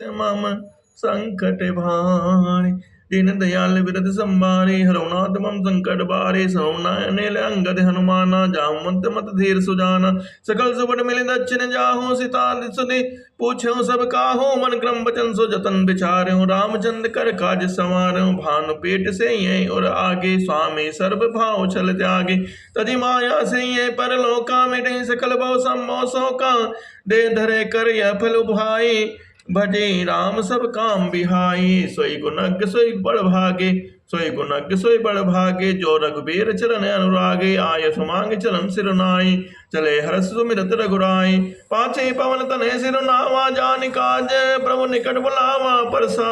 मम संकट भारे। दीन दयाल विरद संभारे, हरौ नाथ मम संकट बारे। सौ नयन अंगद हनुमाना, जामवंत मत धीर सुजाना। सकल सुबह मिले दक्षिण जाहू, सीता सुधि पूछो सब काहू। मन क्रम बचन सो जतन विचारहु, रामचंद्र कर काज संवारहु। भानु पेट से ये और आगे, स्वामी सर्व भाव छल त्यागे। तजि माया से ये परलोका, मिटे सकल भव सम्मोह शोका। दे धरे कर यह फल भाई, भजे राम सब काम बिहाई। सोई गुणज्ञ सोई बड़ भागे, सोई गुणज्ञ सोई बड़ भागे। जो रघुबीर चरण अनुरागे, आय सुमांग चरण सिर नाई। चले हर्ष सुमिरत रघुराई, पाछे पवन तनय सिर नावा। जान काज प्रभु निकट बुलावा, परसा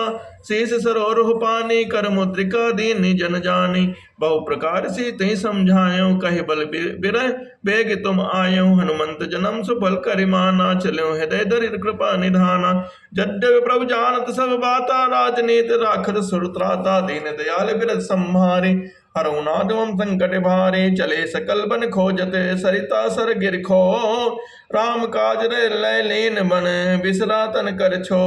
शीस सरोरुह पानी। कर मुद्रिका दीन जन जानी, बहु प्रकार से तय समझायो। कहे बल बिरह बेग तुम आयो, हनुमंत जन्म सुफल करिमाना। चलो हृदय दरिद्र कृपा निधाना, जद्यपि प्रभु जानत सब बाता। राजनीत राखत सुर त्राता, दीन दयाल बिरद संहारे। हरौ नाथ मम संकट भारे, चले सकल बन खोजते। सरिता सर गिर खो, राम काज रे लय लीन बन। बिसरा तन कर छो,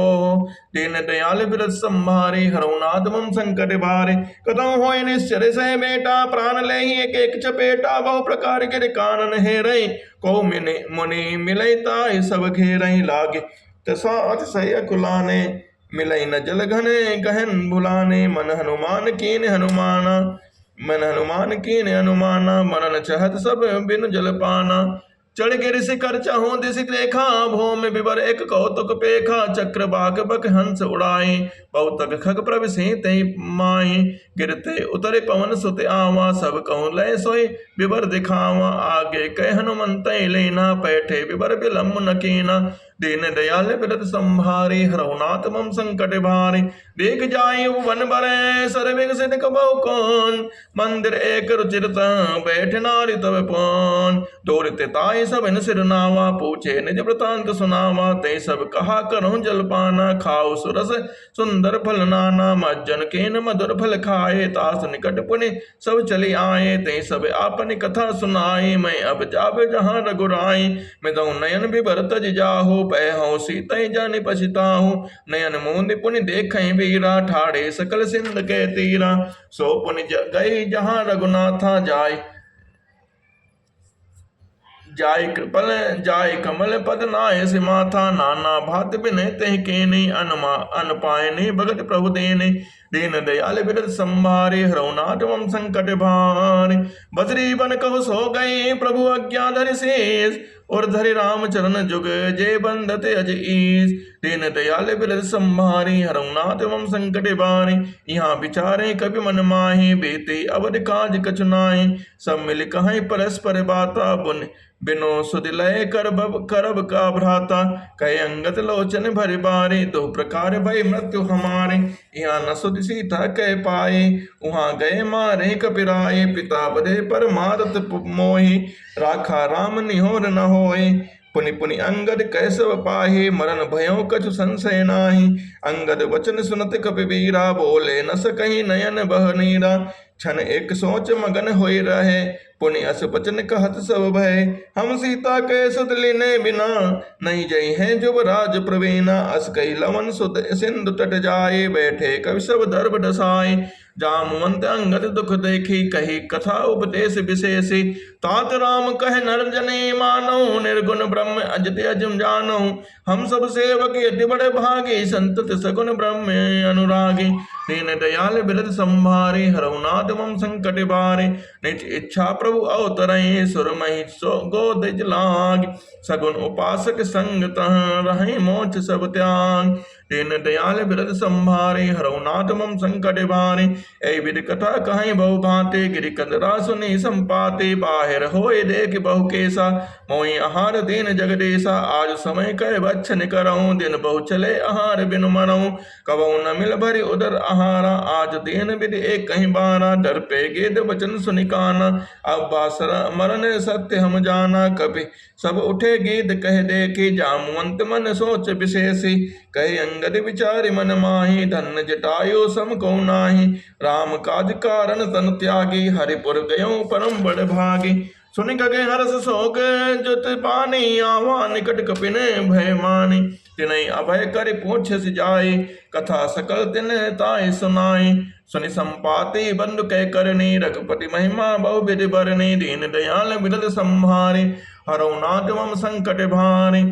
दीन दयाल बिरद संहारे। हरौ नाथ मम संकट भारे, कतहु होय निश्चर से बेटा। प्राण ले ही एक एक चपेटा, बहु प्रकार गिर कानन हेरई। को मुनि मिलई ताहि सब घेरई। लागे तसा अतिशय कुलाने, मिलई न जल घने गहन भुलाने। मन हनुमान कीन हनुमाना, मन हनुमान कीन हनुमाना। मरन चहत सब बिन जल पाना, चढ़ गिर शिखर चहु दिश देखा। भौम विवर एक कौतुक पेखा, चक्र बाग बक हंस उड़ाए। बहुतक खग प्रभ से तय माए, गिरते उतरे पवन सुत आवा। सब कहूँ लय सोई विवर दिखावा, आगे कह हनुमंत लेना। पैठे विवर विलम्ब न कीना, दीन दयाल बिरद संभारे। हरौ नाथ मम संकट भारे, देख जाय वन बरै। सर विकसित कबहु कौन, मंदिर एक रुचिरत। बैठ नारी तब पान, दौड़ते ताहि सब सिर नावा। पूछे निज वृतांत सुनावा, ते सब कहा करहु जलपाना। खाओ सुरस सुंदर फल नाना, मज्जन केन मधुर फल खाए। तास निकट पुनि सब चली आए, ते सब आपन कथा सुनाए। मैं अब जाब जहाँ रघुराई, मिदौ नयन बिबर तज जाहु। पै सीतै जानि पछिताहु, नयन मूंद पुनि देखै वीरा। ठाड़े सकल सिंध के तीरा, सो पुनि गई जहाँ रघुनाथा। जाय कमल पद नाय से माथा। नाना भात बिनय तह केने, अन पायने भगत प्रभु देने। दीन दयाल बिरद संभारे, हरौ नाथ मम संकट भारे। बदरी बन कब सो गए, प्रभु आज्ञा धरि शेष। और धरि राम चरण जुग, जय बंदत अज ईस। दीन दयाल बिरद संभारे, हरौ नाथ मम संकट बारे। यहाँ विचारे कवि मन माहे, बेते अवध काज कछु नाहि। सब मिल कहीं परस्पर बाता, पुन बिनो सुध लय करब का भ्राता। कहे अंगत लोचन भरि बारे, दो प्रकार भय मृत्यु हमारे। यहाँ न सुध सीता कह पाए, वहाँ गए मारे कपिराए। पिता बधे पर मारत मोहि, राखा राम निहोर न होए। पुनि पुनि अंगद कैसव पाहे, मरण भयो कछु संशय नाही। अंगद वचन सुनत कपिवीरा, बोले न सकहि नयन बह नीरा। क्षण एक सोच मगन होई रहे, पुनि अस बचन कहत सब भय। हम सीता के सुध लीने बिना, नहीं जई हैं जुबराज प्रवीणा। अस कई लवन सुध सिंधु तट जाए, बैठे कवि सब दर्भ डसाए। जामवंत अंगद दुख देखी, कही कथा उपदेश विशेषी। तात राम कह नर जने मानो, निर्गुण ब्रह्म अजत अजम जानो। हम सब सेवक यति बड़े भागे, संतत सगुन ब्रह्म अनुरागी। दीन दयाल बिरद संभारे, हरौ नाथ मम संकट बारे। निज इच्छा प्रभु अवतरई, सुरमहि सो गोदिज लाग। सगुन उपासक संग तह, रहे मोक्ष सब त्याग। दीन दयाल बिरद संभारे, हरौ नाथ मम संकट बारे। ऐ विधि कथा कहीं बहु भांति, गिरि कंदरा सुनि संपाते। बाहिर होए देख बहु केसा, मोहि आहार दीन जगदीसा। आज समय कह बच्छन करऊं, दिन बहु चले आहार बिनु मरऊं। कबहु न मिल भरि उदर आहारा, आज दीन विधि एक कहीं बारा। डर पे गेद वचन सुनिकाना, अब बासरा मरण सत्य हम जाना। कपि सब उठे गीत कह देखी, जामवंत मन सोच विशेषी। कहे अंगद विचारि मन माही, धन्य जटायु सम को नाही। राम काज कारण तन त्यागी, हरिपुर गयो परम बड़ भागी। सुनि गगे हर्ष शोक जुत पानी, आवा निकट कपिन भय मानी। तिनहि अभय कर पूछ जाय, कथा सकल तिन ताय सुनाय। सुनि संपाति बंधु कह करनी, रघुपति महिमा बहु विधि बरनी। दीन दयाल बिरद संहारे, हरौ नाथ मम संकट भारे।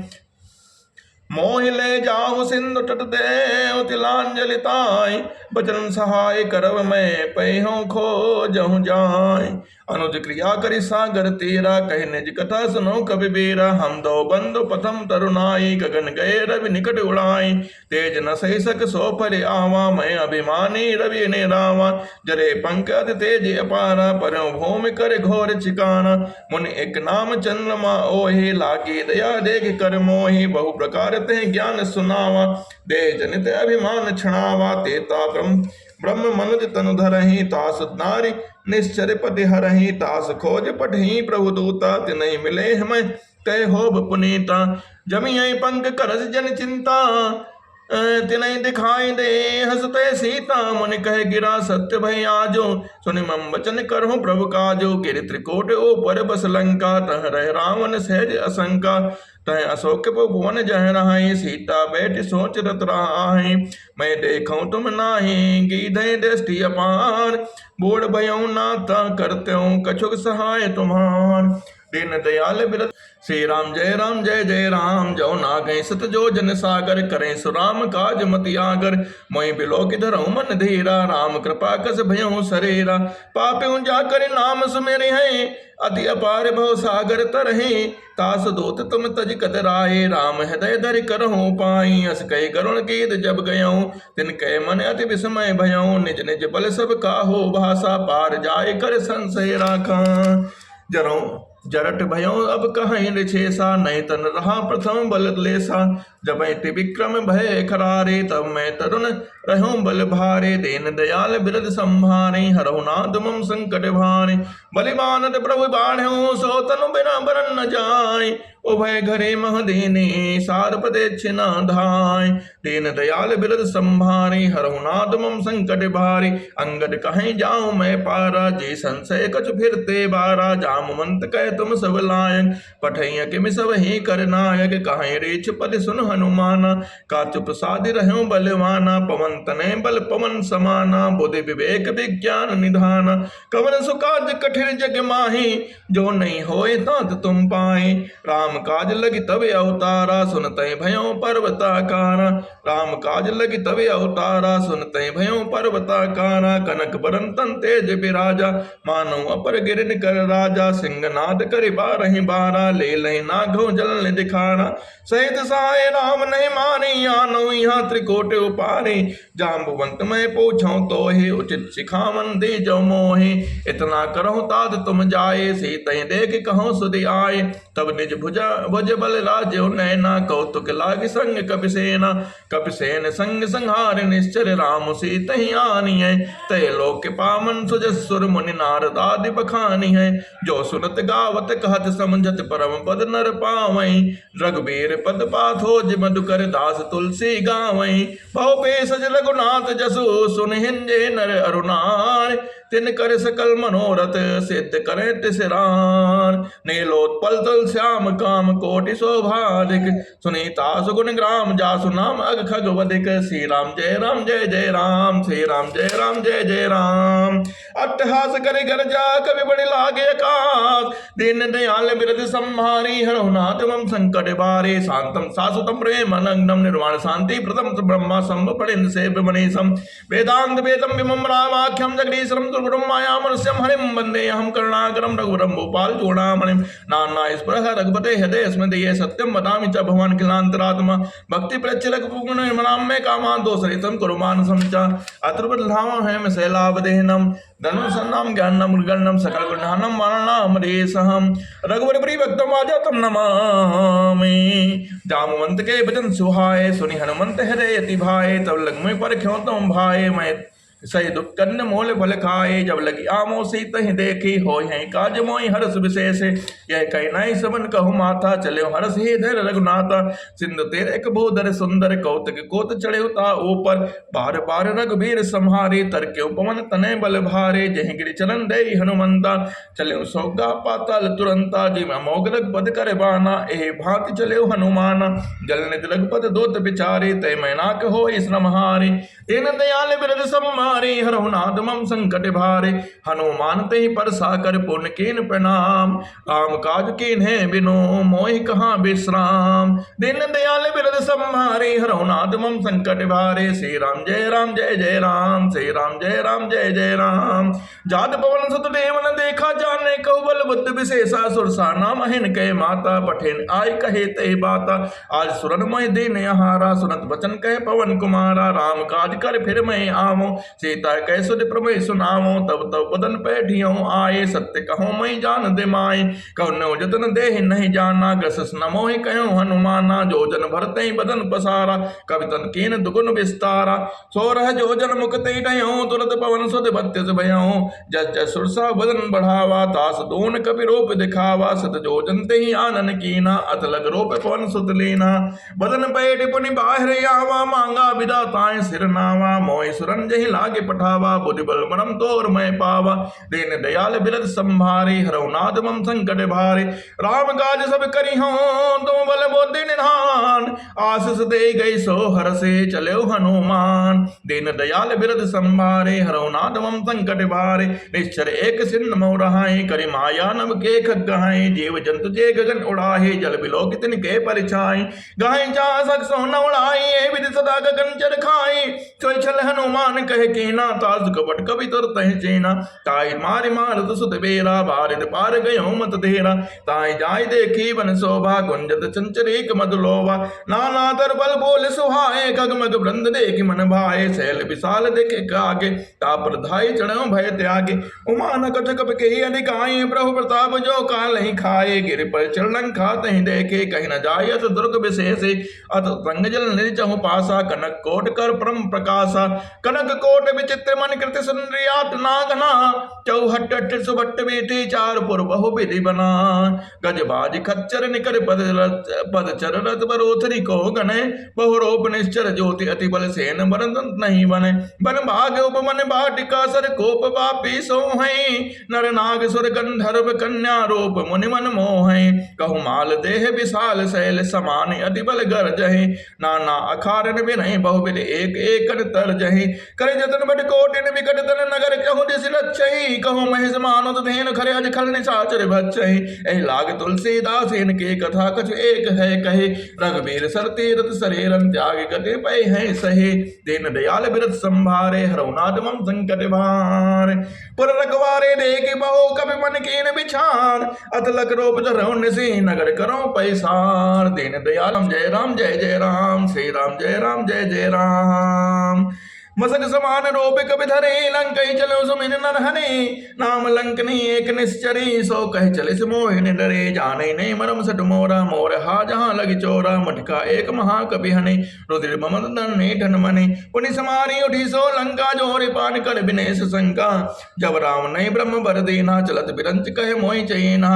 मोहि ले जाहु सिंधु तट देव तिलांजलि ताय, बचन सहाय करव मैं पैहों खोजहु जाय। अनुज क्रिया करि सागर तेरा, कह निज कथा सुनो कवि बेरा। हम दो बंधु प्रथम तरुणाई, गगन गए रवि निकट उड़ाई। तेज न सही सक सो पर आवा, मैं अभिमानी रवि ने रावा। जरे पंख अति तेज अपारा, परयों भूमि कर घोर छिकाना। मुनि एक नाम चंद्रमा ओहि, लागी दया देख कर मोहि। बहु प्रकार ते ज्ञान सुनावा, दे जनित अभिमान छणावा। तेता ब्रह्म मनुज तनु धरहि, तास नारी निश्चर पति हरहि। तास खोज पठहि प्रभु दूता, तिनहि मिले हमें कह होब पुनीता। जमियै पंख करस जन चिंता, तिनहि दिखाई दे हसते सीता। मुनि कह गिरा सत्य भय आजो, सुनि मम वचन करहु प्रभु काजो। गिरि त्रिकोट ऊपर बस लंका, तह रह रावण सहज असंका। तह अशोक भुवन जह रहाई, सीता बैठ सोच रत रहाई। मैं देखूं तुम नाही, गीधे दृष्टि अपार। बोल भयउ नाता करत्यों, कछुक सहाय तुम्हार। दीन दयाल बिरद श्री राम जय जय राम। जो ना गए सत जो जन सागर, करें सुराम काज मति आगर। मोहि बिलोक धरऊं मन धीरा, राम कृपा कस भयऊं सरेरा। पापियों जाकर नाम सुमेरे हैं, अति अपार भव सागर तरहे। तास दूत तुम तज कतराए, राम हृदय धरि करहु पाई। अस कहि करुण कीद जब गयऊं, तिन कह मन अति विस्मय भयऊं। निज निज बल सब काहो भाषा, पार जाय कर संशय राखा। जरऊं जरट भयो अब कहीं रिछेसा, नहीं तन रहा प्रथम बल लेसा। जब त्रिविक्रम भय खरारे, तब मैं तरुण रहूं बल भारे। दीन दयाल बिरद संभारे, हरहु नाथ मम संकट भारे। बलिबानत प्रभु बाढ़ऊ, सो तनु बिना बरन न जाय। उभय घरे मह दीने, सार प्रदक्षिणा धाय। दीन दयाल बिरद संभारे, हरहु नाथ मम संकट भारे। अंगद कहीं जाऊं मैं पारा, जे संशय कछु फिरते बारा। जामवंत कह तुम सब लायक, पठैया किमि सब ही कर नायक। कहीं रेछ पद सुन हनुमाना, का चुप साधि रहूं बलवाना। पवन तनय बल पवन समाना, बुद्धि विवेक विज्ञान निधाना। कवन सुकाज कठिन जग माही, जो नहीं होए तात तुम पाए। राम काज लगी तब अवतारा, सुनते भयो पर्वताकारा। राम काज लगी तब अवतारा, सुनते भयो पर्वताकारा। कनक बरन तन तेज बिराजा, मानो अपर गिरन कर राजा। सिंहनाद करि बारहि बारा, ले लहि नाघो जल दिखारा। सहित सहाय राम नहीं मानी, आनो यहाँ त्रिकोट उपारे। जाम्बुवंत मैं पूछऊं तो हे, उचित सिखावन दे जो मोहे। इतना करहु तात तुम जाए, सीतहि देख कहूं सुधि आए। तब निज भुज बल राजो नैना, कौतुक लाग संग कपिसेना। कपिसेन संग संहार निश्चर, राम सीतहि आनियै। तय लोक पावन सुजसुर, मुनि नारद आदि बखानी है। जो सुनत गावत कहत समझत, परम पद नर पावै। रघुबीर पद पाथो मधुकर, दास तुलसी गावै। बहु पेसज रघुनाथ जसु, सुन हिंजे नर अरुणार। तिन कर सकल मनोरथ, सिद्ध करे तिसरार। नीलोत्पल तल श्याम काम, कोटि शोभाधिक। सुनीता सुगुण ग्राम, जासु नाम अग खगवधिक। श्री राम जय जय राम। श्री राम जय जय राम। अट्टहास करे गर्जा, कवि बड़े लागे आकाश। दीन दयाल बिरद संहारी, हरहु नाथ मम संकट भारे। शांतम शाश्वतम प्रेम अनंगम, निर्वाण शांति प्रथम ब्रह्मा संभ पड़िन से मनीषम। वेदांत वेदम विमम रामाख्यम, जगदीश्वरम दुर्गुणम माया मनुष्यम। हरिम वंदे हम करुणाकरम, रघुवरम भूपाल चूड़ामणिम। नाना स्पृह रघुपते हृदय स्मृति, सत्यम वदामि च भगवान खिलांतरात्मा। भक्ति प्रचलक पुगुण मनाम में कामान, दोषरितम कुरुमान समचा। अतुर्बधाम है में शैलावदेहनम, धनुषन्नाम ज्ञानम मृगन्नम, सकल गुणानम माननाम रेसहम। रघुवर प्रिय भक्तम आजातम नमामि। जामवंत के भजन सुहाए, सुनि हनुमंत हृदय अति भाए। तब लग में पर क्यों तुम भाए, मैं सही दुख कन्न मोल फल खाए, जब लगी आमो सीत ही देखी, हो है काज मोहि हरस विशेष। यह कही नहीं सबन कहु माथा, चले हरस ही धर रघुनाथा। सिंधु तेरे एक भूधर सुंदर, कौतक कोत चढ़े उता ऊपर। बार बार रघुबीर संहारे, तरके पवन तने बल भारे। जह गिरि चलन दे हनुमंता, चले सौगा पाताल तुरंता। जिम अमोघ रघुपद कर बाना, ए भांति चले हनुमाना। जल निज रघुपद दोत बिचारे, तय मैनाक हो श्रमहारे। दीन दयाल बिरद सम्मारे, हरहु नाथ मम संकट भारे। हनुमान ते पर साकर, पुण्य कीन प्रणाम। काम काज कीन है बिनो, मोहि कहाँ विश्राम। दीन दयाल बिरद सम्मारे, हरहु नाथ मम संकट भारे। श्री राम जय राम जय जय राम, श्री राम जय राम जय जय राम। जात पवन सुत देवन देखा, जाने कौ बल बुद्ध विशेषा। सुरसा नाम हिन के माता, पठेन आय कहे ते बाता। आज सुरन मय दीन यहारा, सुनत वचन कहे पवन कुमारा। राम काज कर फिर मैं आवो, सीता कह सुध प्रभु सुनावो। तब तब बदन पैठियों आए, सत्य कहो मैं जान दे माए। कौनो जतन देहि नहीं जाना, ग्रसस न मोहि कहो हनुमाना। जो जन भरते बदन पसारा, कवि तन कीन दुगुन विस्तारा। सोरह जो जन मुक्ति डयो, तुरत पवन सुध बत्तीस भयो। जस जस सुरसा बदन बढ़ावा, तास दोन कपि रूप दिखावा। सत जो जन तेहि आनन कीना, अतलग रूप पवन सुत लीना। बदन पैठ पुनि बाहर आवा, मांगा विधाताएं सिर नावा। मोहि सुरन जहि लागे पठावा, बुद्धि बल मरम तोर मैं पावा। दीन दयाल बिरद संभारे, हरहु नाथ मम संकट भारे। राम काज सब करिहो, तुम बल बुद्धि निधान। आशीष दे गई सो हरसे, चले हनुमान। दीन दयाल बिरद संभारे, हरहु नाथ मम संकट भारे। निश्चर एक सिंध मौ रहाए, करि माया नभ के खगहाए। जीव जंतु जे गगन उड़ाहे, जल बिलो कितन के परिछाए। गाय जा सक सो न उड़ाए, विधि सदा गगन चर खाए। सोई छल हनुमान कहे कीना, तास कपट कवि तुरत चेना। ताई मारि मारत सुत बेरा, बारिद पार गयो मत धेरा। ताई जाय देखी बन शोभा, गुंजत चंचरीक मधुलोभा। नाना तर बल बोल सुहाए, खगमग वृंद देखि मन भाए। शैल विशाल देखे कागे, तापर धाई चढ़ो भय त्यागे। उमा न कछ कप के अधिकाए, प्रभु प्रताप जो काल ही खाए। गिर पर चरण खात ही देखे, कहीं न जाय अत दुर्ग विशेषे। अत संग जल निर्जहु पासा, कनक कोट कर परम प्रकाशा। कनक कोट विचित्र मन कृति सुंदरियात नागना। चौहट अठ सुभट बेटी, चार पुर बहु विधि बना। गजबाज खच्चर निकर पद चर रथ बरोथरी को गणे। बहुरूप निश्चर ज्योति, अति बल सेन बरदंत नहीं बने। बन भाग उपमन बाटिका, सर कोप बापी सोहै। नर नाग सुर गंधर्व कन्या, रूप मुनि मन मोहै। कहु माल देह विशाल, शैल समान अति बल गरजहि। नाना अखारन विनय, बहुविध एक एकन तरजहि। करे जतन बट कोटिन विकट तन, नगर कहु दिस रक्षहि। कहु महेश मानव धेनु, खरे अज खल निशाचर भक्षहि। एहि लाग तुलसीदास इनके कथा, कछु एक है कहे। रघुबीर सर तीरथ सरेरन, त्याग गति पै है सहे। दीन दयाल बिरद संभारे, हरहु नाथ मम संकट भारे। पुर रखवारे देखि बहु, कपि मन कीन बिछार। अतलक रूप धरहु निसि, नगर करो पैसार। दीन दयाल राम जय जय राम, श्री राम जय राम जय जय राम। मसक समान रूप कपि धरे, लंकई चलो सुमिन नरहने। नाम लंकनी एक निश्चरी, सो कह चले मोहिन डरे। जाने नहीं मरम सट मोरा, मोर हा जहाँ लगी चोरा। मटका एक महाकपि हने, रुधिर ममद दन्ने ठन मने। पुनि समारी उठी सो लंका, जोरि पान कर विनेश शंका। जब राम नहीं ब्रह्म बर दीना, चलत बिरंच कहे मोहि चैना।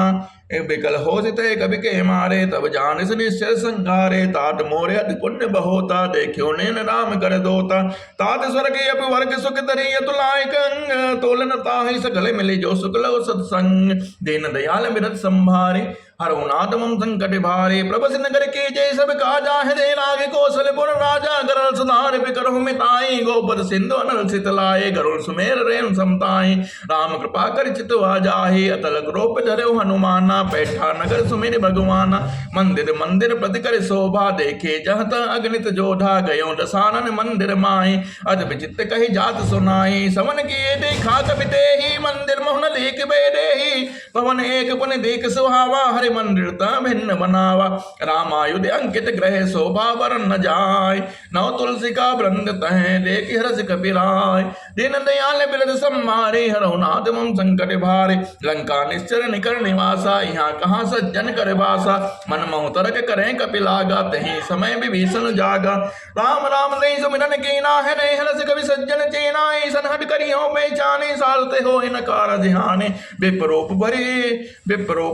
बिकल हो सिते कवि के मारे, तब जान निश्चर संगारे। तात मोरे अति पुण्य बहोता, देखियो नैन राम कर दोता। तात स्वर्ग अपि वर्ग सुख धरि, अतुलायक अंग। तोलन ताहि सकल मिले, जो सुकल सत्संग। दीन दयाल बिरद संभारे, हरहु नाथ मम संकट भारे। प्रभु नगर के जय सब काजा, हृदय लागे कौशलपुर राजा। गरल सुधार बिकरहु मिताई, गोपद सिंधु अनल सितलाए। गरुड़ सुमेर रेम समताई, राम कृपा कर चितवा जाहे। अतलक रूप धरहु हनुमाना, बैठा नगर सुमेर भगवाना। मंदिर मंदिर प्रति कर शोभा, देखे जहत अगणित जोधा। गयो दसानन मंदिर माए, अद विचित्र कही जात सुनाई। समन किए देखा कपि तेहि, मंदिर मोहन लेख बेदेहि। पवन एक पुन देख सुहावा, हरि मंदिर भिन्न बनावा, रामायुध अंकित ग्रह शोभा वरन न जाय, नव तुलसी का वृंद तह देख हरस कपिराय, दीन दयाल बिरद सम्मारे हरहु नाथ मम संकट भारे, लंका निश्चर निकर निवासा यहाँ कहाँ सज्जन कर बासा, मन मोह तरक करें कपिलागा तहीं समय विभीषण जागा, राम राम दई सुमिरन कीना है नहीं हरस कवि सज्जन चेना, ईसन हट करियो पहचाने सालते हो नकार ध्याने, विपरूप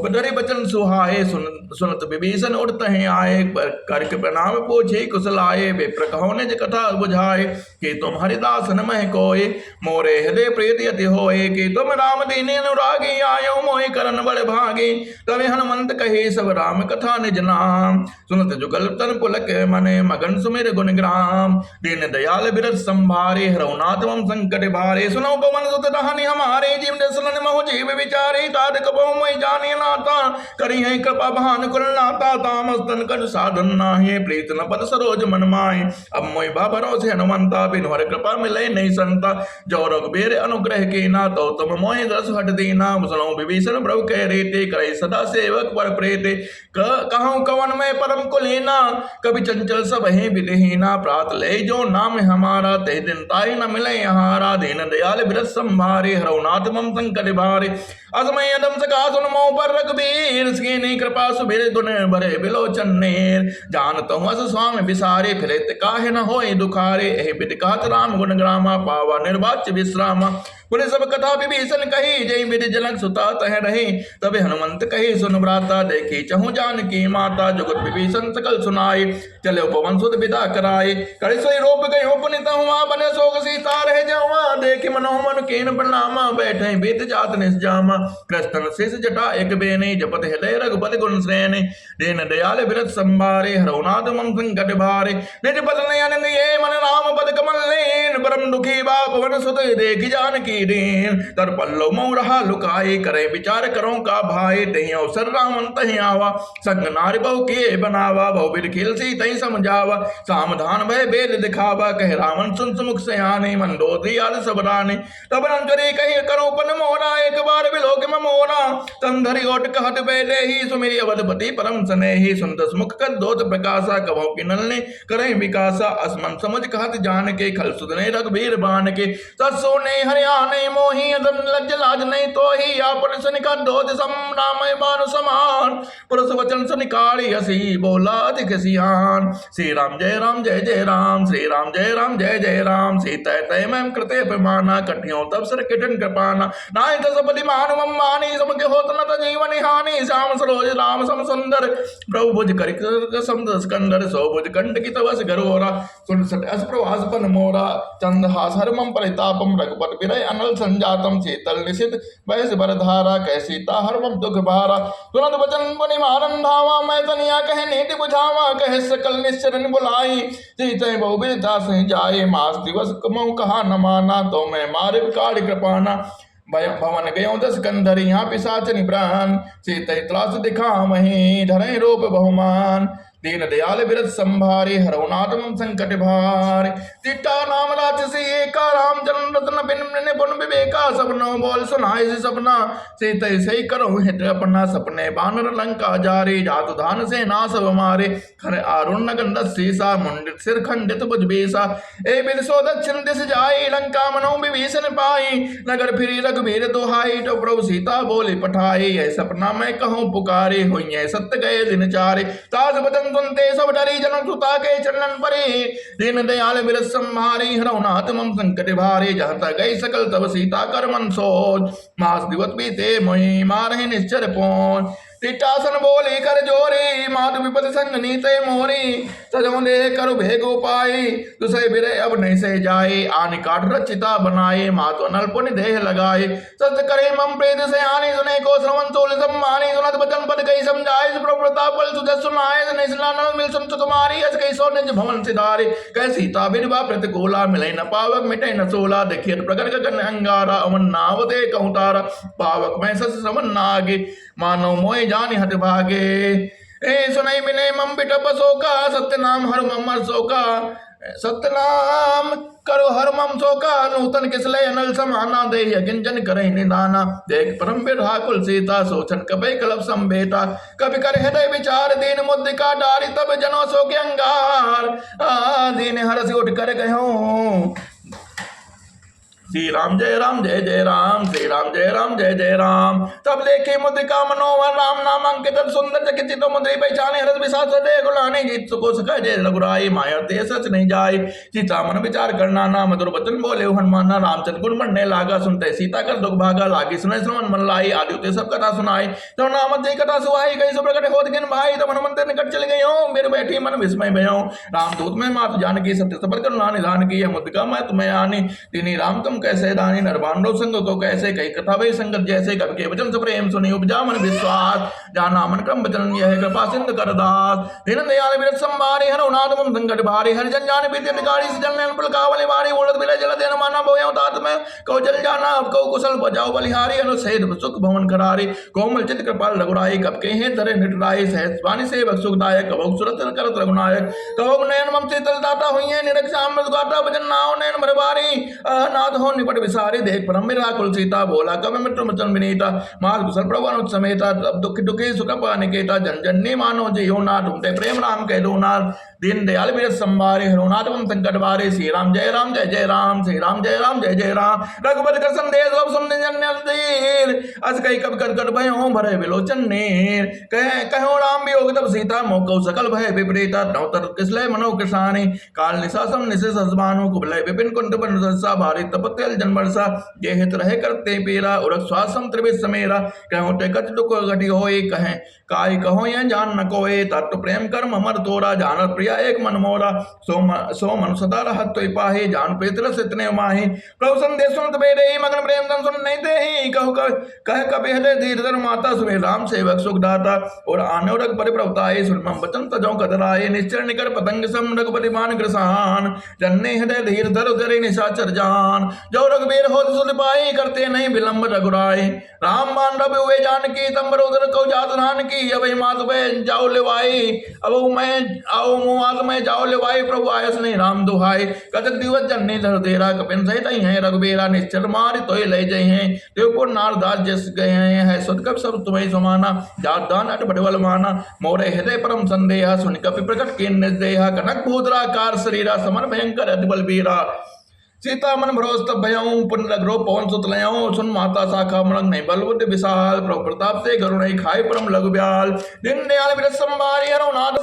धरे बचन सुहाए, सुनत विभीषण उठत हैं आए, करके प्रणाम पूछे कुशलाए, विप्र कहो निज कथा बुझाए, कि तुम हरिदास न मह कोय, मोरे हृदय प्रीति अति होए, कि तुम राम दीने अनुरागी आयो मोहि करन बड़ भागे, तवे हनुमंत कहे सब राम कथा निज नाम, सुनत जुगल तन पुलक मने मगन सुमिर गुण ग्राम, दीन दयाल बिरद संभारे हरहु नाथ मम संकट भारे, सुनो पवन सुत कहानी हमारे, जीव दसन महु जीव विचारे, तात कबहु मैं जाने नाता, करी है कृपा भान कुल नाता, तामस्तन कर साधन नाहि, प्रीत न पद सरोज मन माहि, अब मोहि भा भरोसे हनुमंता, बिन हर कृपा मिले नहीं संता, जो रघुबीर अनुग्रह कीना, तो तुम मोहि दस हट दीना, सुनो विभीषण प्रभु कह रेते, करे सदा सेवक पर प्रेते, कहूँ कवन में परम कुलीना, कभी चंचल सब है विदेहीना, प्रात ले जो नाम हमारा, ते दिन ताई न मिले यहारा, दीन दयाल बिरद संभारे हरहु नाथ मम संकट भारे, असमय अदम सका सुन मोह पर रघुबीर, कीनी कृपा सुबेर दुन भरे बिलोचन नेर, जानत हूँ अस स्वामी बिसारे, फिरत काहे न होए दुखारे, एहि बिधि कहत राम गुण ग्रामा, पावा निर्वाच्य विश्रामा, बोले सब कथा विभीषण कही, जय विधि जनक सुता तह रही, तबे हनुमंत कही सुन भ्राता, देखी चहु जानकी माता, जुगत विभीषण सकल सुनाए, चले पवन सुत विदा कराए, करे सोई रोप गए हो पुनित हुआ, बने सोग सीता रह जावा, देखि मनोह मन कीन प्रणामा, बैठे बीत जात निजामा, कृष्ण शेष जटा एक बेने, जपत हृदय रघुपति गुण श्रेणी, दीन दयाल बिरद संभारे हरहु नाथ मम संकट भारे, निज पद नयन दिए मन राम पद कमल लेन, परम दुखी बा पवन सुत देखि जानकी दीन, तर पल्लव मोह रहा लुकाए, करे विचार करो का भाई, तही अवसर रामन तही आवा, संग नारी बहु किए बनावा, बहु बिर खिल सी तही समझावा, सामधान भय बेद दिखावा, कह रावण सुन सुमुख सयाने, मंदोदरी आदि सब राने, तब अंतरे कही करो पन मोरा, एक बार बिलोक में मोरा, तंधरी ओट कहत बैठे ही, सुमेरी अवधपति परम स्नेही, सुंदस मुख कर दोत प्रकाशा, कभो की नलने करे विकासा, असमन समझ कहत जान के, खल सुधने रघुबीर बान के, ससो ने हरियाणा नहीं मोही अदम लज्ज लाज नहीं तो ही, आपन सनिका दोध सम नाम बानु समान, पुरुष वचन सनिकाली हसी, बोला अधिक सियान, श्री राम जय जय राम, श्री राम जय जय राम, सीता तय मैम कृते पैमाना, कटियों तब सर किटन कृपाना, नाय तस बलि मान मम मानी, समझ होत न त जीवन हानि, श्याम सरोज राम सम सुंदर, प्रभु भुज कर समद स्कंदर, सो भुज कंठ की तवस गरोरा, सुन सट अस प्रवास पन मोरा, चंद हास हर मम परितापम, रघुपत विरय अनल संजातम, शीतल निशित बहस बरधारा, कह सीता हर मम दुख भारा, तुरंत वचन पुनि मारन धावा, मैं तनिया कह नीति बुझावा, कह सकल निश्चरन बुलाई, सीते बहु बिरता सह जाए, मास दिवस कमऊ कहा न माना, तो मैं मारे कार्य कृपाना, भवन गयो दस कंधर यहाँ पिशाच निप्राण, सीत त्रास दिखा मही, धरे रूप बहुमान, दीन दयाल बिरद संभारे हरहु नाथ मम संकट भारे, तिट्टा नाम राक्षसी एका, राम जन्म रत्न बिन पुन विवेका, सबनो बोल सुनाए से सपना, सीत सही करो हित अपना, सपने बानर लंका जारे, जातु धान से ना सब मारे, खर आरुण गंध सीसा, मुंडित सिर खंडित भुज बेसा, ए बिल सो दक्षिण दिश जाई, लंका मनो विभीषण पाई, नगर फिरी रघुबीर दुहाई, तो प्रभु सीता बोले पठाई, यह सपना मैं कहूँ पुकारे, हुई सत्य गए दिन चारे, ताज बदन सुनते सब डरी, जनम सुता के चरणन परे, दीन दयाल बिरद संभारे हरहु नाथ मम संकट भारे, जहाँ तक गई सकल तब सीता कर मन सोच, मास दिवस बीते मोहि मारहि निश्चर पहुंच, तिट्टासन बोले कर जोरे, माधु विपद संग नीते मोरी, सजो दे कर भेग उपाय, तुसे बिरे अब नहीं से जाए, आनि काट रचिता बनाए, मातो अनल पुनि देह लगाए, सत्य करे मम प्रेत से आने, सुने को श्रवण सोल सम्मानी, सुनत बचन पद गई समझाए, प्रताप बल सुजस सुनाए, निसला नल मिल सुन तुम्हारी, अस गई सो निज भवन सिधारे, कह सीता बिरवा प्रतिकूला, मिले न पावक मिटे न सोला, देखिए प्रकट गगन अंगारा, अमन नावते कहूँ तारा, पावक मैं सस समन नागे, मानो मोय जानि हत भागे, ए सुनई बिने मम बिटप शोका, सत्य नाम हर मम शोका, सत्य नाम करो हर मम राम शोका नूतन किसले अनल समाना दे किंचन करे निदाना। देख परम बिरहाकुल सीता सोचन कपे कलप संबेता। कभी कर हृदय विचार दीन मुद्रिका डारी तब जनो सो के अंगार। दीन हरस उठ कर कहो श्री राम जय जय राम, श्री राम जय जय राम। तब लेखे मुद्रिका मनोहर राम नाम अंकित सुंदर चकित मुद्री पहचाने हरस विशास दे गुलाने जीत सुको सका जय रघुराई माया ते सच नहीं जाए। सीता मन विचार करना ना मधुर वचन बोले हनुमान रामचंद्र गुण बढ़ने लागा। सुनते सीता कर दुख भागा लागी सुने श्रवण मन लाई। आदित्य सब कथा सुनाई तो नाम जय कथा सुहाई गई सो प्रकट होत गिन भाई। तब हनुमंत निकट चल गए हो मेरे बैठी मन विस्मय भयो। राम दूत में मात जान की सत्य सबर करुणा निधान की। मुद्रिका मैं तुम्हें आनी तिनी राम तुम कैसे दानी। नरबांडव संग को कैसे कई कथा वे संगत जैसे। कब के वचन से प्रेम सुनी उपजा मन विश्वास। जाना मन क्रम वचन यह कृपा सिंधु कर दास। दीन दयाल बिरत संभारे हरनाथ मम संकट भारे। हर जन जान बीते निगाड़ी से जन पुल कावले बारी। उड़द बिले जल देन माना बोयो तात में कौ जल जाना अब कौ कुशल बजाओ बलिहारी। अनुसेद सुख भवन करारी कोमल चित कृपाल रघुराई। कब के हैं धरे निटराई सहस वाणी से सुखदायक। कबौ सुरत करत रघुनायक कबौ नयन मम शीतल दाता हुई है। निरक्षाम गाता भजन नाव नयन भरबारी। नाथ हो निपट विसारी। देख परम बिरहाकुल सीता बोला कब मित्र वचन विनीता। माल कुशल प्रभु अनुज समेता अब दुख दुखी सुख पानिकेता। जन जननी मानो जियो ना ढूंढते प्रेम राम कह दो ना। दीन दयाल बिरत संभारे हरनाथ मम संकट भारे। श्री राम जय जय राम, श्री राम जय जय राम। रघुपति कर संदेश अब सुन जन अस कई कब कर कर भयो भरे विलोचन नेर। कहो राम वियोग तब सीता मोकौ सकल भय विपरीता। नवतर किसले मनो किसानी काल निशासम निशे सजमानो। कुबलय विपिन कुंत बन सरसा भारी तपत्यल जनवर्षा। ये हित रहे करते पीरा उरक श्वासम त्रिविश समेरा। कहो ते कच दुख घटी होए कहें काय कहो यह जान न कोए। तत्व प्रेम कर्म अमर तोरा जानत प्रिया एक मन मोरा। सो मन सदा रहत तो पाहे जान प्रीत रस इतने माही। प्रभु संदेश सुनत बेरे मगन प्रेम धन सुन नहीं दे। कह कभी हृदय धीर धर माता सुमे राम सेवक सुख दाता। और आने रग पर प्रभुताए सुन मम वचन तजौ कदराए। निश्चर निकर पतंग सम रघुपति मान ग्रसान। जन्ने हृदय धीर धर उदरे निशाचर जान। जो रघुबीर हो सुन पाई करते नहीं विलंब रघुराई। राम मान रब हुए जान की तंबर उदर को जात रान की। अब मात में जाओ लेवाई अब मैं आओ मुआत में जाओ लेवाई। प्रभु आयस नहीं राम दुहाई। कतक दिवस जननी धर तेरा कपिन सहित ही है रघुबीरा। निश्चर मार तो ले जय हैं देवपुर नारदास जस गए हैं। सुध कब सब तुम्हें समाना जात दान अट बड़वल माना। मोरे हृदय परम संदेहा सुन कपि प्रकट के निर्देहा। कनक भूतरा कार शरीरा समर भयंकर अति बलबीरा। सीता मन भरोस तब भयऊं पुनरग्रो पवन सुत लयऊं। सुन माता शाखा मृग नहीं बल बुद्धि विशाल। प्रभु प्रताप से गरुण खाए परम लघु ब्याल। दिन दयाल बिरत संभारी हरनाथ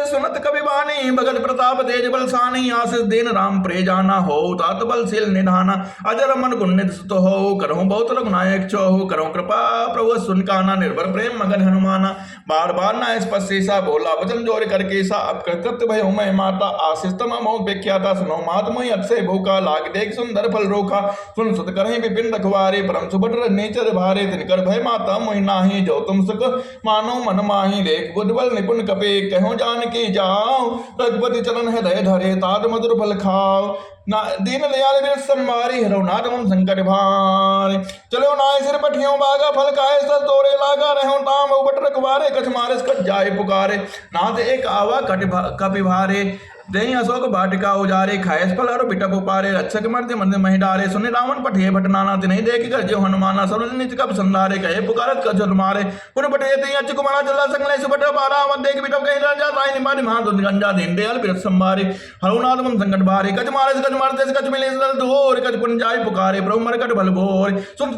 सुनत कवि बानी। भगत प्रताप तेज बल सानी। आशीष दीन राम प्रे जाना हो तात बल शील निधाना। अजर मन गुणित सुत हो करहूं बहुत रघुनायक चोहु। करहूं कृपा प्रभु सुन काना निर्भर प्रेम मगन हनुमाना। बार बार ना स्पष्ट सा बोला वचन जोर करके सा। अब कृत भय मैं माता आशीष तम मोह व्याख्याता। सुनो मात मोहि अक्षय भूखा लाग देख सुंदर फल रोखा। सुन सुत करहि विपिन रखवारे परम सुभट नेचर भारे। तिनकर भय माता मोहि नाही जो तुम सुख मानो मन माही। देख बुद्धबल निपुण कपे कहो जान की जाओ। रघुपति चरण हृदय धरे तात मधुर फल खाओ। दीन दयाल बिरत संभारी हरनाथ मम संकट भारे। चलो नाय सिर पठियों बागा फल खाए सस तोरे लागा। रहो ताम उबट रखवारे कछ मारे कछ जाए पुकारे। नाथ एक आवा कपि भारे दही अशोक बाटिका उजारे। खाए फल और बिटप उपारे रक्षक मर्द मंदिर मही डारे। सुने रावण पठिए भटनाना तिन्हि देख कर जो हनुमाना। सरोज निज कब संधारे कहे पुकारत कछुर मारे। पुन पठिए तिहि अच्युत कुमारा चला संगले सुबट बारा। मत देख बिटप कहीं राजा ताई निमारी महान गंजा दीन दयाल बिरत संभारे हरनाथ मम संकट भारे। कछ मारते कछ मिले दूर कछ पुन जाय पुकारे। प्रभु मरकट भल भोर सुन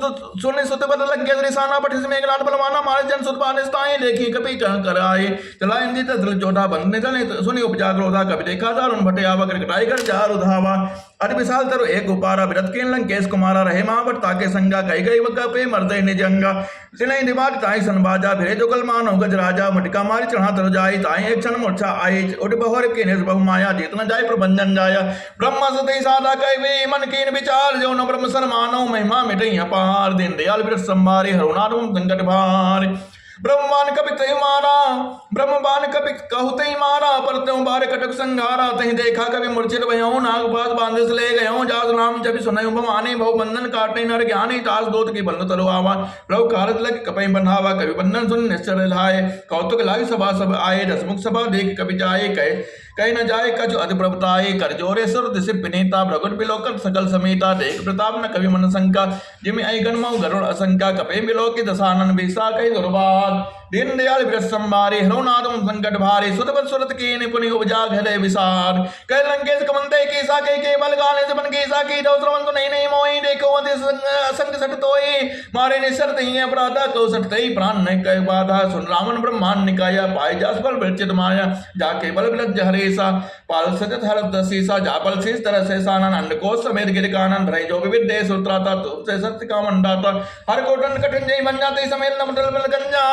सुत बद लग गए रिसाना। पठि से मेघनाथ बलवाना मारे जन सुत पाने स्थाई। देखी कपि कह कराए चला इंद्र तल चोटा बंदने चले सुनि उपजा क्रोधा। कवि देखा दारुण भटे आवा कर कटाई कर जार उधावा। अति विशाल तरु एक उपारा विरत के लंकेश कुमारा। रहे महावट ताके संगा कई गई वक्का पे मर्दय निजंगा। सिनई दिमाग ताई सनबाजा भिरे जुगल मानो गज राजा। मटिका मारी चढ़ा तर जाई ताई एक क्षण मूर्छा आई। उठ बहोर के निज बहु माया जीत न जाय प्रबंधन जाया। ब्रह्म सती साधा कई मन कीन विचार जो न ब्रह्म सन मानो महिमा मिटई अपार। दीन दयाल बिरत संभारे हरनाथ मम संकट भारे। ब्रह्मबान कपि तय मारा ब्रह्मबान कपि कहु तय मारा। पर त्यों बार कटक संघारा। तहि देखा कवि मूर्छित भयऊं नागपात बांधे से ले गयऊं। जास राम जब सुनऊं भवानी बहु बंधन काटे नर ज्ञानी। तास दोत की बंध तरु आवा प्रभु कारत लग कपि बंधावा। कवि बंधन सुन निश्चर लाए कौतुक लागी सभा सब आए। दसमुख सभा देख कवि जाए कहीं न जाए कछु अति प्रभुताई कर जोरे सुर दिशि विनीता भ्रगुट बिलोकत सकल समेता देख प्रताप न कवि मन शंका जिमि आई गणमऊ गरुड़ असंका कपे बिलोकी दशानन भीषा कई दुर्बाद दीन दयाल विरत संभारे हरोनादम संकट भारे सुतपत सुरत के निपुनि उपजा हृदय विषाद कह लंकेश कमंते केसा के बल गाने से बन केसा की दो श्रवण तो नहीं नहीं मोई देखो वंदे असंग सट तोई मारे निसर तई अपराधा को सट तई प्राण न कह बाधा सुन रावण ब्रह्मांड निकाया पाए जास बल वृचित माया जाके बल विलज हरेसा पाल सजत हरत दसीसा जापल शीस तरह से सानन अंडकोश समेत गिर कानन भय जो विविध देश उतराता तुम से सत्य का मंडाता हर कोटन कठिन जय बन जाते समेत नमटल बल गंजा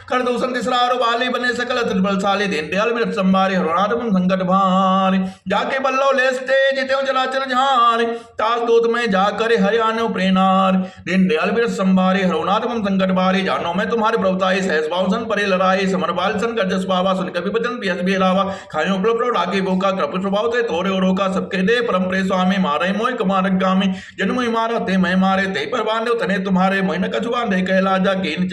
कर दूषण तिसरारो बाली बने सकल त्रिबलशाली दीन दयाल विरत संभारे हरुणात्म संकट भारे जाके बल्लो लेस्ते जिते चलाचल झारे तास दूत में जाकर हरियाणो प्रेनार दीन दयाल विरत संभारे हरुणात्म संकट भारे जानो मैं तुम्हारे प्रभुताई सहस बाउसन परे लड़ाई समर बालसन गजस बाबा सुन कभी बचन पियस भी लावा खायो उपलब्ध डाके भूखा कृप स्वभाव ते तोरे और रोका सबके दे परम प्रे स्वामी मारे मोय कुमार गामी जन्म मारा ते मैं मारे ते पर बांधो तने तुम्हारे मोह न कछु बांधे कहला जा कीन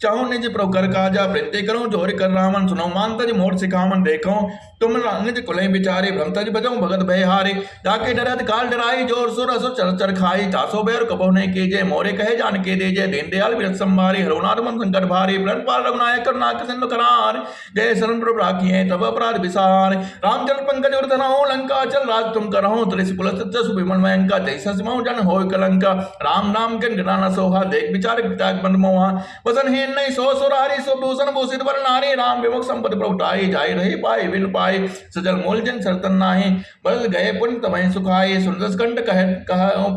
चाहो निज प्रभु काजा प्रीति करो जोर कर रामन सुनो मान तज मोर सिखावन देखो तुम निज कुलय बिचारे भ्रम तज बजो भगत भय हारे जाके डरत काल डराई जोर सुर असुर चर चर खाई तासो बैर कबो ने कीजे मोरे कहे जान के दीजे दीन दयाल विरत संभारे हरुणाथ मन संकट भारी प्रण पाल रघुनायक करुणाक सिंधु करार जय शरण प्रभु राखिए तब अपराध विसार रामचंद्र पंकज उर धरहु लंका चल राज तुम करहु त्रिश पुल सत्य सुभिमन मयंका जैसा सिमहु जन होय कलंका राम नाम के गिराना सोहा देख विचार त्याग बंद मोहा वसन हे नहीं सो सुरारी सो भूषण भूषित वर नारी राम विमुख संपत्ति प्रभुताई जाय रही पाए विन पाए सजल मूल जन सरतन नाहि बल गए पुण्य तमहि सुखाए सुरदस कंठ कह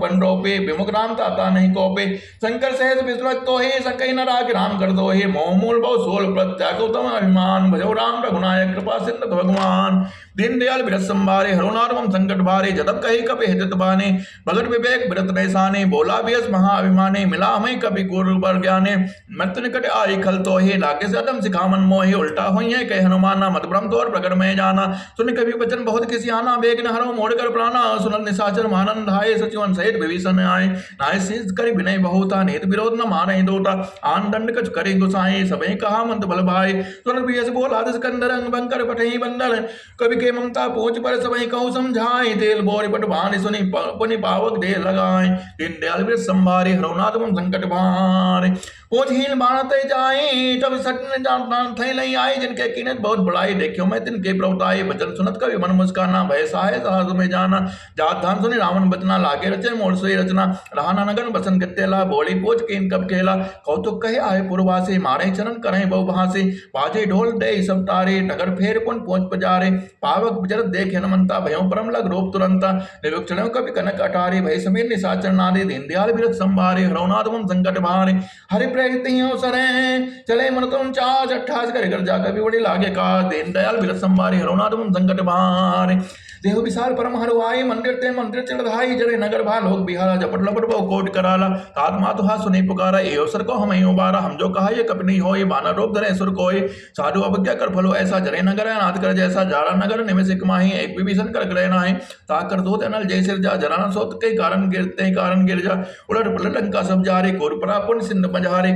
पन रोपे विमुख राम ताता नहीं कोपे शंकर सहज विश्वत तो हे सकई न राख राम कर दो हे मोह मूल बहु सोल प्रत्यागो तम अभिमान भजो राम रघुनायक कृपा सिंधु भगवान दीन दयाल विरत संभारे हरुणारमम संकट भारे जदब कही कपि हित बाने भगत विवेक विरत नैसाने बोला बियस महाअभिमाने मिला हमें कभी गुरु बर ज्ञाने मृत्यु निकट आई खल तो हे लागे से अदम सिखामन मोहे उल्टा हुई है कह हनुमाना मत भ्रम तोर प्रकट में जाना सुन कभी वचन बहुत किसी आना बेग न हरो मोड़ कर प्राणा सुनल निशाचर मानंद हाय सचिवन सहित विभीषण आए नाय शीस करि विनय बहुता नेत विरोध न मारे दोता आन दंड कछ करे गुसाए सबे कहा मंत बल भाई सुन बियस बोला सिकंदर अंग बंकर पठई बंदर कवि के ममता पूछ पर सबई कहूँ समझाए तेल बोरी पटवान सुनी पुनि पावक दे लगाए दीन दयाल विरत संभारे हरुणाथ मम संकट भारे पूछ हील बाणते जाए तब सटन जान थे लई आए जिनके कीनत बहुत बड़ाई देखियो मैं तिनके प्रभुताई वचन सुनत कवि मन मुस्काना भय साहे साहस में जाना जात धान सुनी रावण बचना लागे रचे मोर सोई रचना रहाना नगन बसन गत्तेला बोली पोच कीन कब खेला कौतुक कहे आए पूर्वासे मारे चरण करें बहु भासे बाजे ढोल दे सब तारे नगर फेर पुन पहुंच पजारे पावक विचरत देख हनुमंता भयों परम लग रूप तुरंता निरुक्षण कवि कनक अटारे भय समीर निशाचर नादे दीन दयाल विरत संभारे हरुणाथ मम संकट भारे हरि प्रेरित सरे चले मन तुम चाच 28 कर जा कभी बड़ी लागे का दीन दयाल विरत संभारे हरुणाथ मम संकट भारे देह विशाल परम हरुआई मंदिर ते मंदिर चढ़ाई जरे नगर भा लोक बिहारा जपट लपट बहु कोट कराला तात मातु हा सुने पुकारा ए अवसर को हम उबारा हम जो कहा ये कपनी हो ये बानर रूप धरे सुर कोई साधु अवज्ञा कर फलो ऐसा जरे नगर नाथ कर जैसा जारा नगर निमिष माही एक विभीषण कर ग्रहण है ताकर दो अनल जय सिर जा जराना सोत के कारण गिर जा उलट पलट लंका सब जा रे कोरपरा पुण्य सिंध बजारे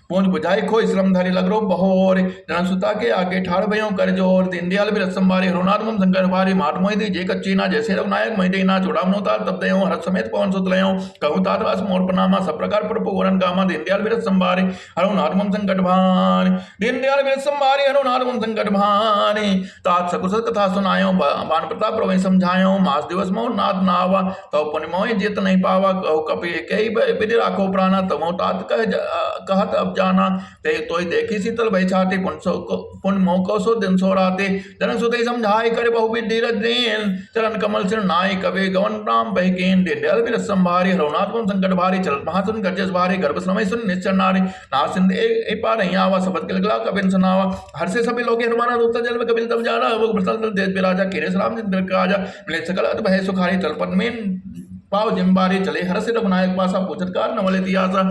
पूंज बुझाई खोई श्रम धारी लगरो बहोर जन सुता के आगे ठाड़ भयों कर जोर दीन दयाल विरत संभारे हरुणाथ मम संकट भारी मात मोहि दी जे कच्चीना जैसे रघुनायक मोहि ना चुड़ामनो तार तब दयो हरत समेत पवन सुत लयो कहूँ तात वास मोर प्रणामा सब प्रकार प्रभुवरन कामा दीन दयाल विरत संभारे हरुणाथ मम संकट भारी दीन दयाल विरत संभारे हरुणाथ मम संकट भारी तात सकुशल कथा सुनायो बान प्रताप प्रभु समझायो मास दिवस मोह नाथ नावा तो पुण्य मोहि जीत नहीं पावा कहु कपि कई विधि राखो प्राणा तमो तात कहत अब जाना ते तोय देखी शीतल भय छाते पुन मोको सो दिन सो राते जन सुते समझाए करे बहु विधि रदेन चरण कमल सिर नाय कवे गवन राम भय केन दीन दयाल विरत संभारे हरुणाथ मम संकट भारी चल महासुन गरजस भारे गर्भ समय सुन निश्चर नारी ना सिंध ए पार आवा सबद किलगला कबिन सुनावा हर से सभी लोग हनुमाना दूता जल में कबिल तब जाना वो प्रसल देश विराजा केरे राम जिंद्र काजा मिले सकल अत भय सुखारी तलपन में पाव जिम्बारी चले हर से रघुनायक पासा पूछत कार नवले तियासा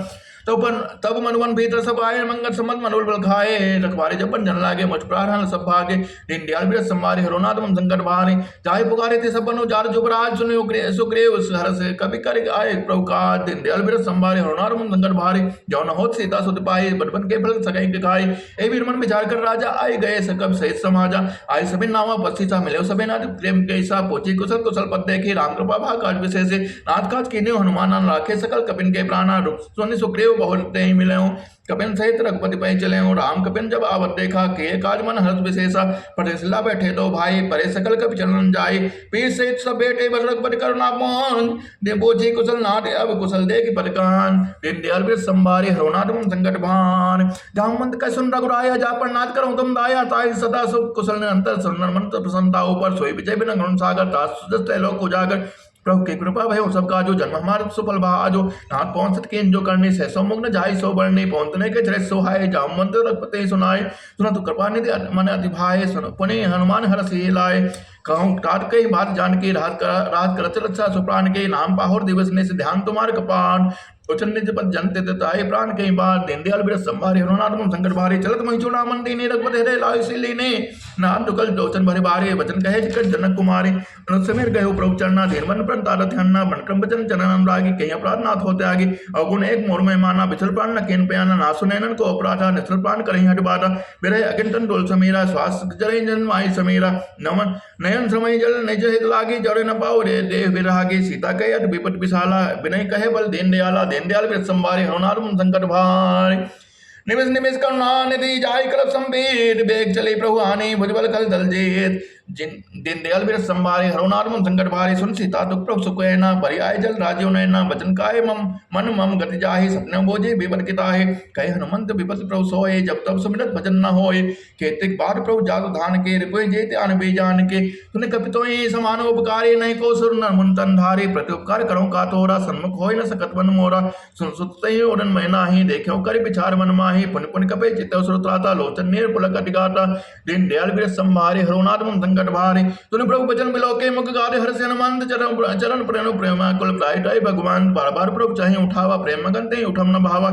तब मनुवन भीतर सब आए, मंगल सम्मत मनोल बल खाए, रखवारे जब जन लागे, मुझ प्राण सब भागे, दीन दयाल बिरद संवारे, हरोनाथ मम संकट भारे, जाहि पुकारे थे सब बनो, जार जुबराज सुनियो सुग्रीव हरष, कभी कर आए प्रभु काज, दीन दयाल बिरद संवारे, हरोनाथ मम संकट भारे, जो न होत सीता सुत पाए, बचपन के फल सकै के खाए, ए वीर मन विचार कर राजा, आए गए सकब सहित समाजा, आए सभी नावा पस्ती सा मिले सभी नाथ प्रेम कैसा, पोची कुशल कुशल पद देखे, राम कृपा भाग काज विशेष, नाथ काज कीन्यो हनुमान राखे, सकल कपिन के प्राणा, सोनि सुग्रीव बहुत ही मिले, कपिन सहित रघुपति पै चले, राम कपिन जब आवत देखा, के काज मन हर्ष विशेषा, पटेसिला बैठे दो भाई, परे सकल कपि चलन जाए, पीर सहित सब बेटे बस रघुपति करुणा मोहन, दे बोझी कुशल नाथ अब कुशल दे की पदकान, दीन दयाल बिरद संवारे, हरोनाथ मम संकट भान, जामवंत कह सुन रघुराया, जा पर नाथ करो तुम दाया, ताहि सदा सब कुशल निरंतर, सुनर मन प्रसन्नता ऊपर, सोई विजय बिना गुण सागर, तास लोक उजागर, प्रभु की कृपा भय सब काजो, जन्म हमार सुफल भाजो, नाथ पवन सत के जो करने से सो मुग्न जाय सो बढ़ने, पवनतने के चरे सोहाय, जामवंत रघुपते सुनाए, सुना तु कृपा निधि मन अति भाए, सुन पुनि हनुमान हरष ही लाए, कहूँ तात कही बात जान के, रात करत रक्षा सुप्राण के, नाम पाहुर दिवस ने से ध्यान तुम्हार कपान, उचन निज पद जनते ताए प्राण कई बार, दीन दयाल बिरद संभारे, हनुनाथ मम संकट भारे, चलत महि चूड़ामन दीने, रघुपति हृदय लाय सी लीने, नाथ दुकल लोचन भरे बारे, वचन कहे जिकर जनक कुमारे, अनुसमीर गयो प्रभु चरना, धीर मन प्रण तारत हन्ना, बनक्रम वचन चरण रागी, कहीं अपराध नाथ होते आगे, अवगुण एक मोर में माना, बिचल प्राण न केन प्याना, नासु नैनन को अपराधा, निश्चल प्राण करहीं हट बाधा, बिरह अकिंचन डोल समीरा, श्वास जरहि जन माहि समीरा, नमन नयन समय जल निज हित लागी, जरे न पाओ रे देह विरागी, सीता कहे अति विपत विशाला, विनय कहे बल दीन दयाला, दीन दयाल बिरद संवारे, हनुनाथ मम संकट भारे, निमिष निमिष करुणा निधि जाय कलप संबीर, बेग चले प्रभु आने, भुजबल कल दल जेत, दीन दयाल बिरद संवारे, हरोनाथ मम संकट भारे, सुन सीता दुख प्रभु सुख ना, परि आय जल राजीव नैना, बचन काय मन मम गति जाहि, सपने बोझे विपद किताहे, कहे हनुमंत विपद प्रभु सोए, जब तब सुमिरत भजन न होए, केतिक बार प्रभु जातु धान के, रिपुय जेते आन बेजान के, तुने कपितों समान उपकारे, नहीं को सुर न मुन तन धारे, प्रति उपकार करो का तोरा, सन्मुख होय न सकत मन मोरा, सुन सुत ही उड़न मैना ही, देखो कर विचार मन माही, पुन पुन कपे चित्त सुरत्राता, लोचन नीर पुलक अतिगाता, दीन दयाल बिरद संवारे, हरोनाथ मम संकट भारे, तुने प्रभु बचन बिलोके मुख गारे, हर्ष हनुमंत चरण प्रेम प्रेमा कुल प्राय भगवान, बार बार प्रभु चाहे उठावा, प्रेम मगन ते उठम न भावा,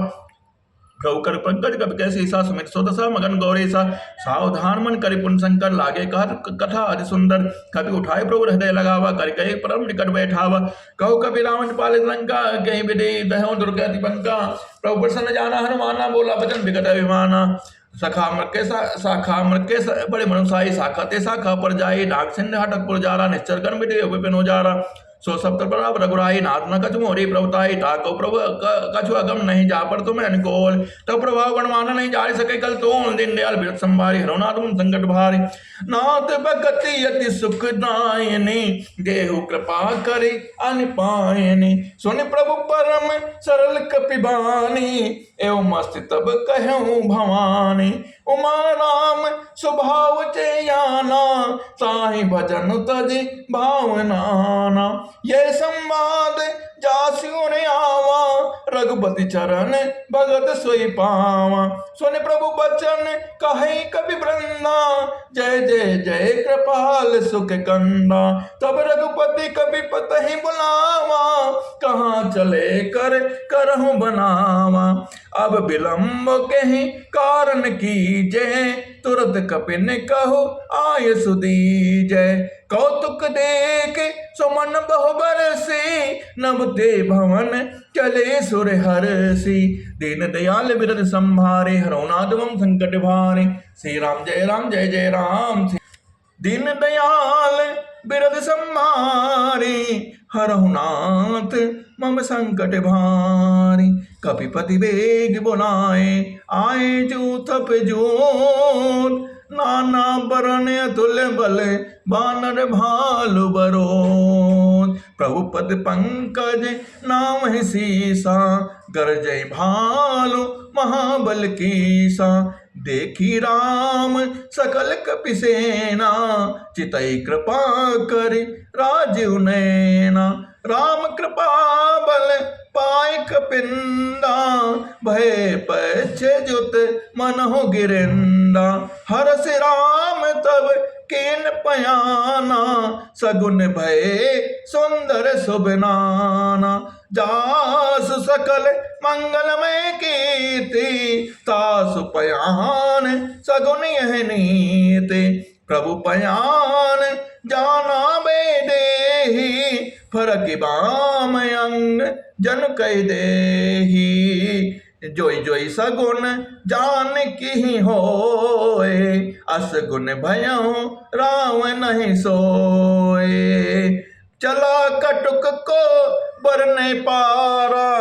प्रभु कर पंकज कपि कैसी सा, सुमित सोदसा मगन गौरीसा, सावधान मन करि पुन शंकर, लागे कथा अति सुंदर, कपि उठाए प्रभु हृदय लगावा, कर गए परम निकट बैठावा, कहो कपि रावण पालित लंका, कहीं विदे दहो दुर्गति बंका, प्रभु प्रसन्न जाना हनुमाना, बोला वचन विगत अभिमाना, सखा मृग के बड़े मनुसाई, शाखा ते शाखा पर जाई, डाक सिंह हटक पुर जारा, निश्चर गण विदे विपिन उजारा, सो सब प्रभु रघुराई, नाथ न कछु मोरी प्रभुताई, ठाको प्रभु कछु अगम नहीं जा पर तुम अनुकोल, तब प्रभाव गणमाना नहीं जा सके कल तोल, दीन दयाल बिरद संवारे, हरोनाथ मम संकट भारे, नाथ भगति अति सुखदायिनी, देहु कृपा करे अनिपायनी, सुनि प्रभु परम सरल कपि बानी, एवं मस्त तब कहूँ भवानी, उमा राम स्वभाव चेयाना, साहि भजन तज भावनाना, ये संवाद जास्यु ने आवा, रघुपति चरण भगत सोई पावा, सुन प्रभु बचन कहे कपि वृंदा, जय जय जय कृपाल सुख कंदा, तब रघुपति कपि पतहि बुलावा, कहाँ चले कर करहु बनावा, अब विलंब कहीं कारण कीजय, तुरत कपिन कहो आय सुदीजय, कौतुक देख सुमन बहु बरसी, नमते भवन चले सुर हरसी, दीन दयाल बिरद संभारे, हरोनाथ मम संकट भारे, श्री राम जय जय राम, दीन दयाल बिरद संभारे, हरहुनाथ मम संकट भारी, कपिपति बेग बुलाए, आए जो थप जोर, नाना बरन अतुल्य बल, बानर भालु बरोद, प्रभु पद पंकज नाम है सीसा, गरजय भालु महाबल कीसा, देखी राम सकल कपि सेना, चितई कृपा कर राजीव नैना, राम कृपा बल पाय कपिंदा, भय पछ जुत मन हो गिरिंदा, हरस राम तब कीन पयाना, सगुन भय सुंदर शुभनाना। जासु सकल मंगलमय कीर्ति, तासु पयान सगुन यह नीति। प्रभु पयान जाना बेदेही, फरक बाम अंग जन कह देही। जोई जोई सगुन जान की होए, अस गुण भयउ राव नहीं सोए। चला कटुक को बरने पारा,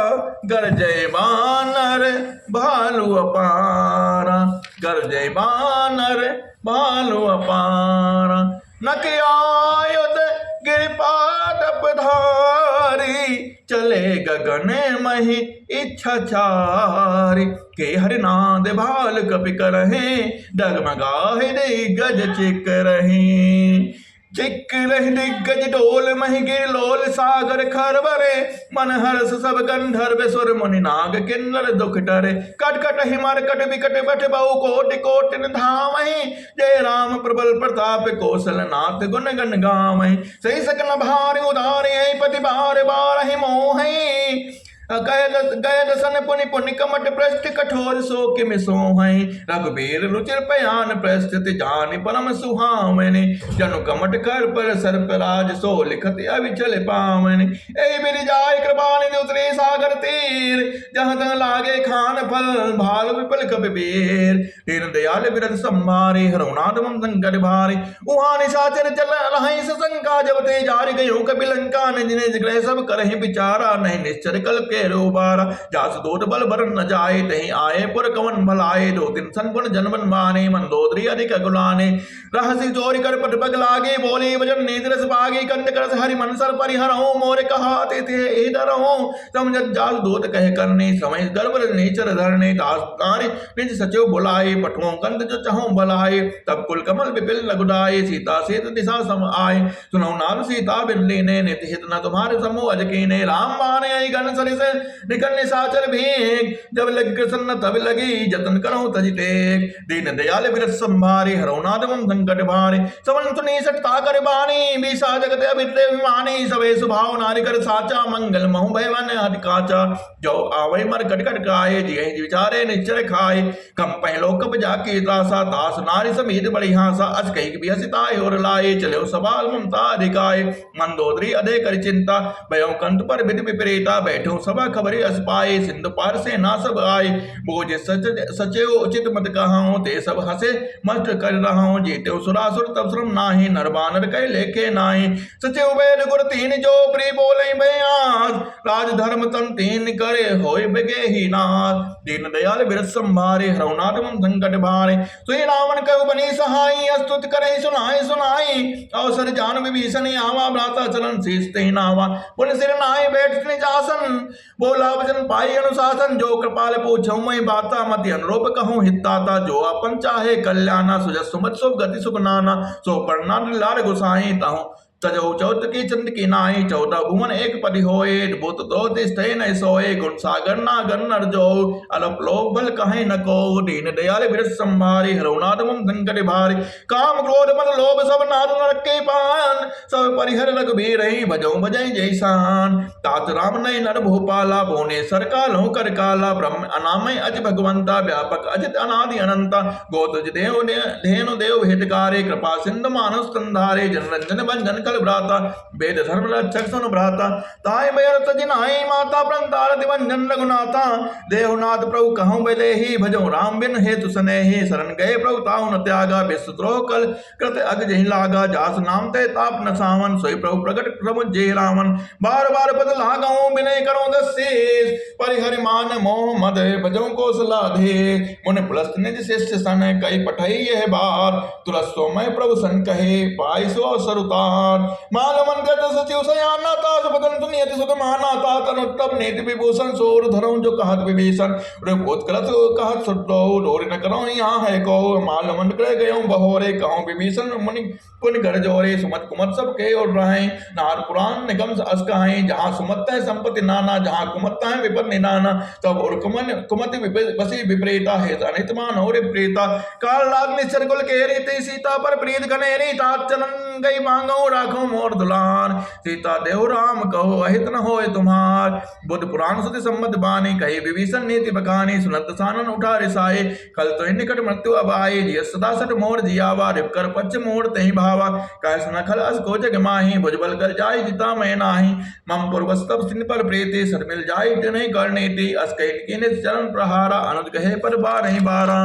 गरजय बानर भालू अपारा। गरजय बानर भालू अपारा। नक आयुध गिरिपाद पधारी, चले गगन मही इच्छा चारी। के हरिनाद भाल कपि करहे, डगमगाहे दिग्गज चिक रहे। चिक रही दिग्गज डोल मही गिर लोल, सागर खरबरे मन हर्ष सब गंधर्व सुर मुनि नाग किन्नर दुख टरे। कट कट हिमर कट विकट बट बहु कोटि कोटि धामहि, जय राम प्रबल प्रताप कौशल नाथ गुण गण गावहि। सही सकल भारि उदारे पति बार बारहि मोहि, गय दसन पुनि पुनि कमट पृष्ठ कठोर सो किम सोहै। रघुबीर रुचिर पयान प्रस्थित, जानि परम सुहावनि। जनु कमट कर पर सर्पराज, सो लिखत अविचल पावनि। एहि बिरि जाय कृपानिधि उतरे सागर तीर, जहाँ तहाँ लागे खान फल भाल विपल कपिबीर। दीन दयाल बिरद संभारे, हरहुनाथ मम संकट भारे। उहाँ निशाचर चल रहै सशंका, जब ते जारि गयो कपि लंका। निज निज गृह सब करहि विचारा, नहीं निश्चर कल्प के रोबारा। जास दूत बल बरन न जाए, तहीं आए पुर कवन भलाए। दो दिन संपुन जन्मन माने, मंदोदरी अधिक अगुलाने। रहसी चोरी कर पट पग लागे, बोले वजन नेत्रस भागे। कंद करस हरि मन सर परिहरहु, मोर कहाते थे ए डरहु। समझत जास दूत कह करने, समय गर्भ नेचर धरने। दास तारे निज सचिव बुलाए, पठुओं कंद जो चहु भलाए। तब कुल कमल विपिल लगुडाए, सीता सेत दिशा सम आए। सुनौ नाम सीता बिन लेने, नित हित न तुम्हारे समूह अज कीने। राम बाण आई गन सरिस निकल निशाचर भीग, जब लग कृष्ण तब लगी जतन करहु तज टेक। दीन दयाल बिरथ संभारे, हरहुनाथ मम संकट भारे। समन सुनी सटता कर बानी, बीसा जगत अभिद्र अभिमानी। सबे स्वभाव नारि कर साचा, मंगल महु भयवन हट काचा। जो आवै मर कट कट काए, जिहि विचारे निश्चर खाए। कम पहलो कप जाके त्रासा, दास नारी समेत बड़ी हासा। अस कही बिहसिताए और लाए, चलो सवाल ममता अधिकाए। मंदोदरी अधे कर चिंता, भयो कंठ पर विधि विपरीता। बैठो सभा खबरी अस पाए, सिंधु पार से ना सब आए। बोझ सचेव उचित मत कहाऊं, ते सब हसे मस्त कर रहाऊं। जीते सुरासुर तब श्रम नाहि, नर बानर कह लेखे नाहि। सचेव वेद गुर तीन जो, प्रिय बोले बयास। राज धर्म तन तीन करे, होय बगे ही नाथ। दीन दयाल बिरथ संभारे, हरहुनाथ मम संकट भारे। सोई रावण कहु बनी सहाई, अस्तुत करे सुनाई सुनाई। अवसर जान विभीषण आवा, भ्राता चरण शीस ते नावा। पुन सिर नाहि बैठ निज आसन, बोला वचन पाई अनुशासन। जो कृपाल पूछऊँ मैं बाता, मति अनुरूप कहूँ हिताता। जो अपन चाहे कल्याणा, सुजस सुमत शुभ गति सुख नाना। सो पढ़ना लार गुसाई, ताहू तजौ चौत की चंद की नाई। 14 भुवन एक पति होए, भूत दो तिष्ठे न सोए। गुण सागर नागर नर जो, अलप लोक बल कहे न को। दीन दयाल बिरथ संभारे, हरहुनाथ मम संकट भारे। काम क्रोध मद लोभ सब नारु नरक के पान, सब परिहर रघुबीर ही भजौ भजै जैसान। तात राम नय नर भूपाला, भुवनेश्वर कालहु कर काला। ब्रह्म अनामय अज भगवंता, व्यापक अजित अनादि अनंता। गोतज देव धेनु देव हितकारे, कृपा सिंधु मानस कंधारे। जनरंजन भंजन भ्राता, वेद धर्म रक्षक सुन भ्राता। ताय बयर तजिनाई माता, प्रणतार दिवंजन रघुनाथा। देवनाथ प्रभु कहूँ बलेहि, भजो राम बिन हेतु सनेहि। शरण गए प्रभु ताहु न त्यागा, विश्वद्रोह कल कृत अग जहि लागा। जास नाम ते ताप न सावन, सोई प्रभु प्रगट प्रभु जे रावण। बार बार पद लागऊँ, विनय करो दशेष। परिहरि मान मोह मद, भजो कौशलाधीश। मुनि पुलस्त निज शिष्य सन, कई पठई यह बात। तुरस्व मैं प्रभु सन कहे, पाई सो अवसर उतार। प्रभात माल मन गत सचिव सयाना ता सुपदन सुनियति सुख माना ता तनुत्तम नीति विभूषण सोर धरऊं जो कहत विभीषण रूपोत कलत कहत सुतो डोर न करो यहाँ है को माल मन कर गयो बहोरे कहूँ विभीषण मुनि पुन कर जोरे सुमत कुमत सब के और रहे नार पुराण निगम अस कहाई जहाँ सुमत है संपत्ति नाना जहाँ कुमत है विपद निनाना तब और कुमति बसी विपरीता है अनित मान और प्रीता काल लाग निश्चर कुल के रीति सीता पर प्रीत कनेरी तात चलन गई मांगो राखो मोर दुलान सीता देव राम कहो अहित न होए तुम्हार बुद्ध पुराण सुधि सम्मत बानी कही विभीषण नीति बखानी सुनत सानन उठा रिसाए कल तो निकट मृत्यु अब आए जिय सदा सट मोर जियावा रिपकर पच्च मोर तही भावा कैस न खल अस को जग माही भुजबल कर जाय जिता मैं नाही मम पूर्वस्तव सिन पर प्रीति सर मिल जाय नहीं करने ती अस कही चरण प्रहारा अनुज कहे पर बारह बारा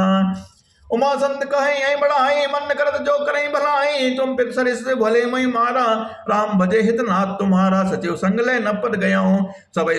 उमा संत कहे यही बढ़ाई मन करत जो करें भलाई तुम पित सरिस भले मई मारा राम भजे हित नाथ तुम्हारा सचिव संग ले न पद गया हूँ सब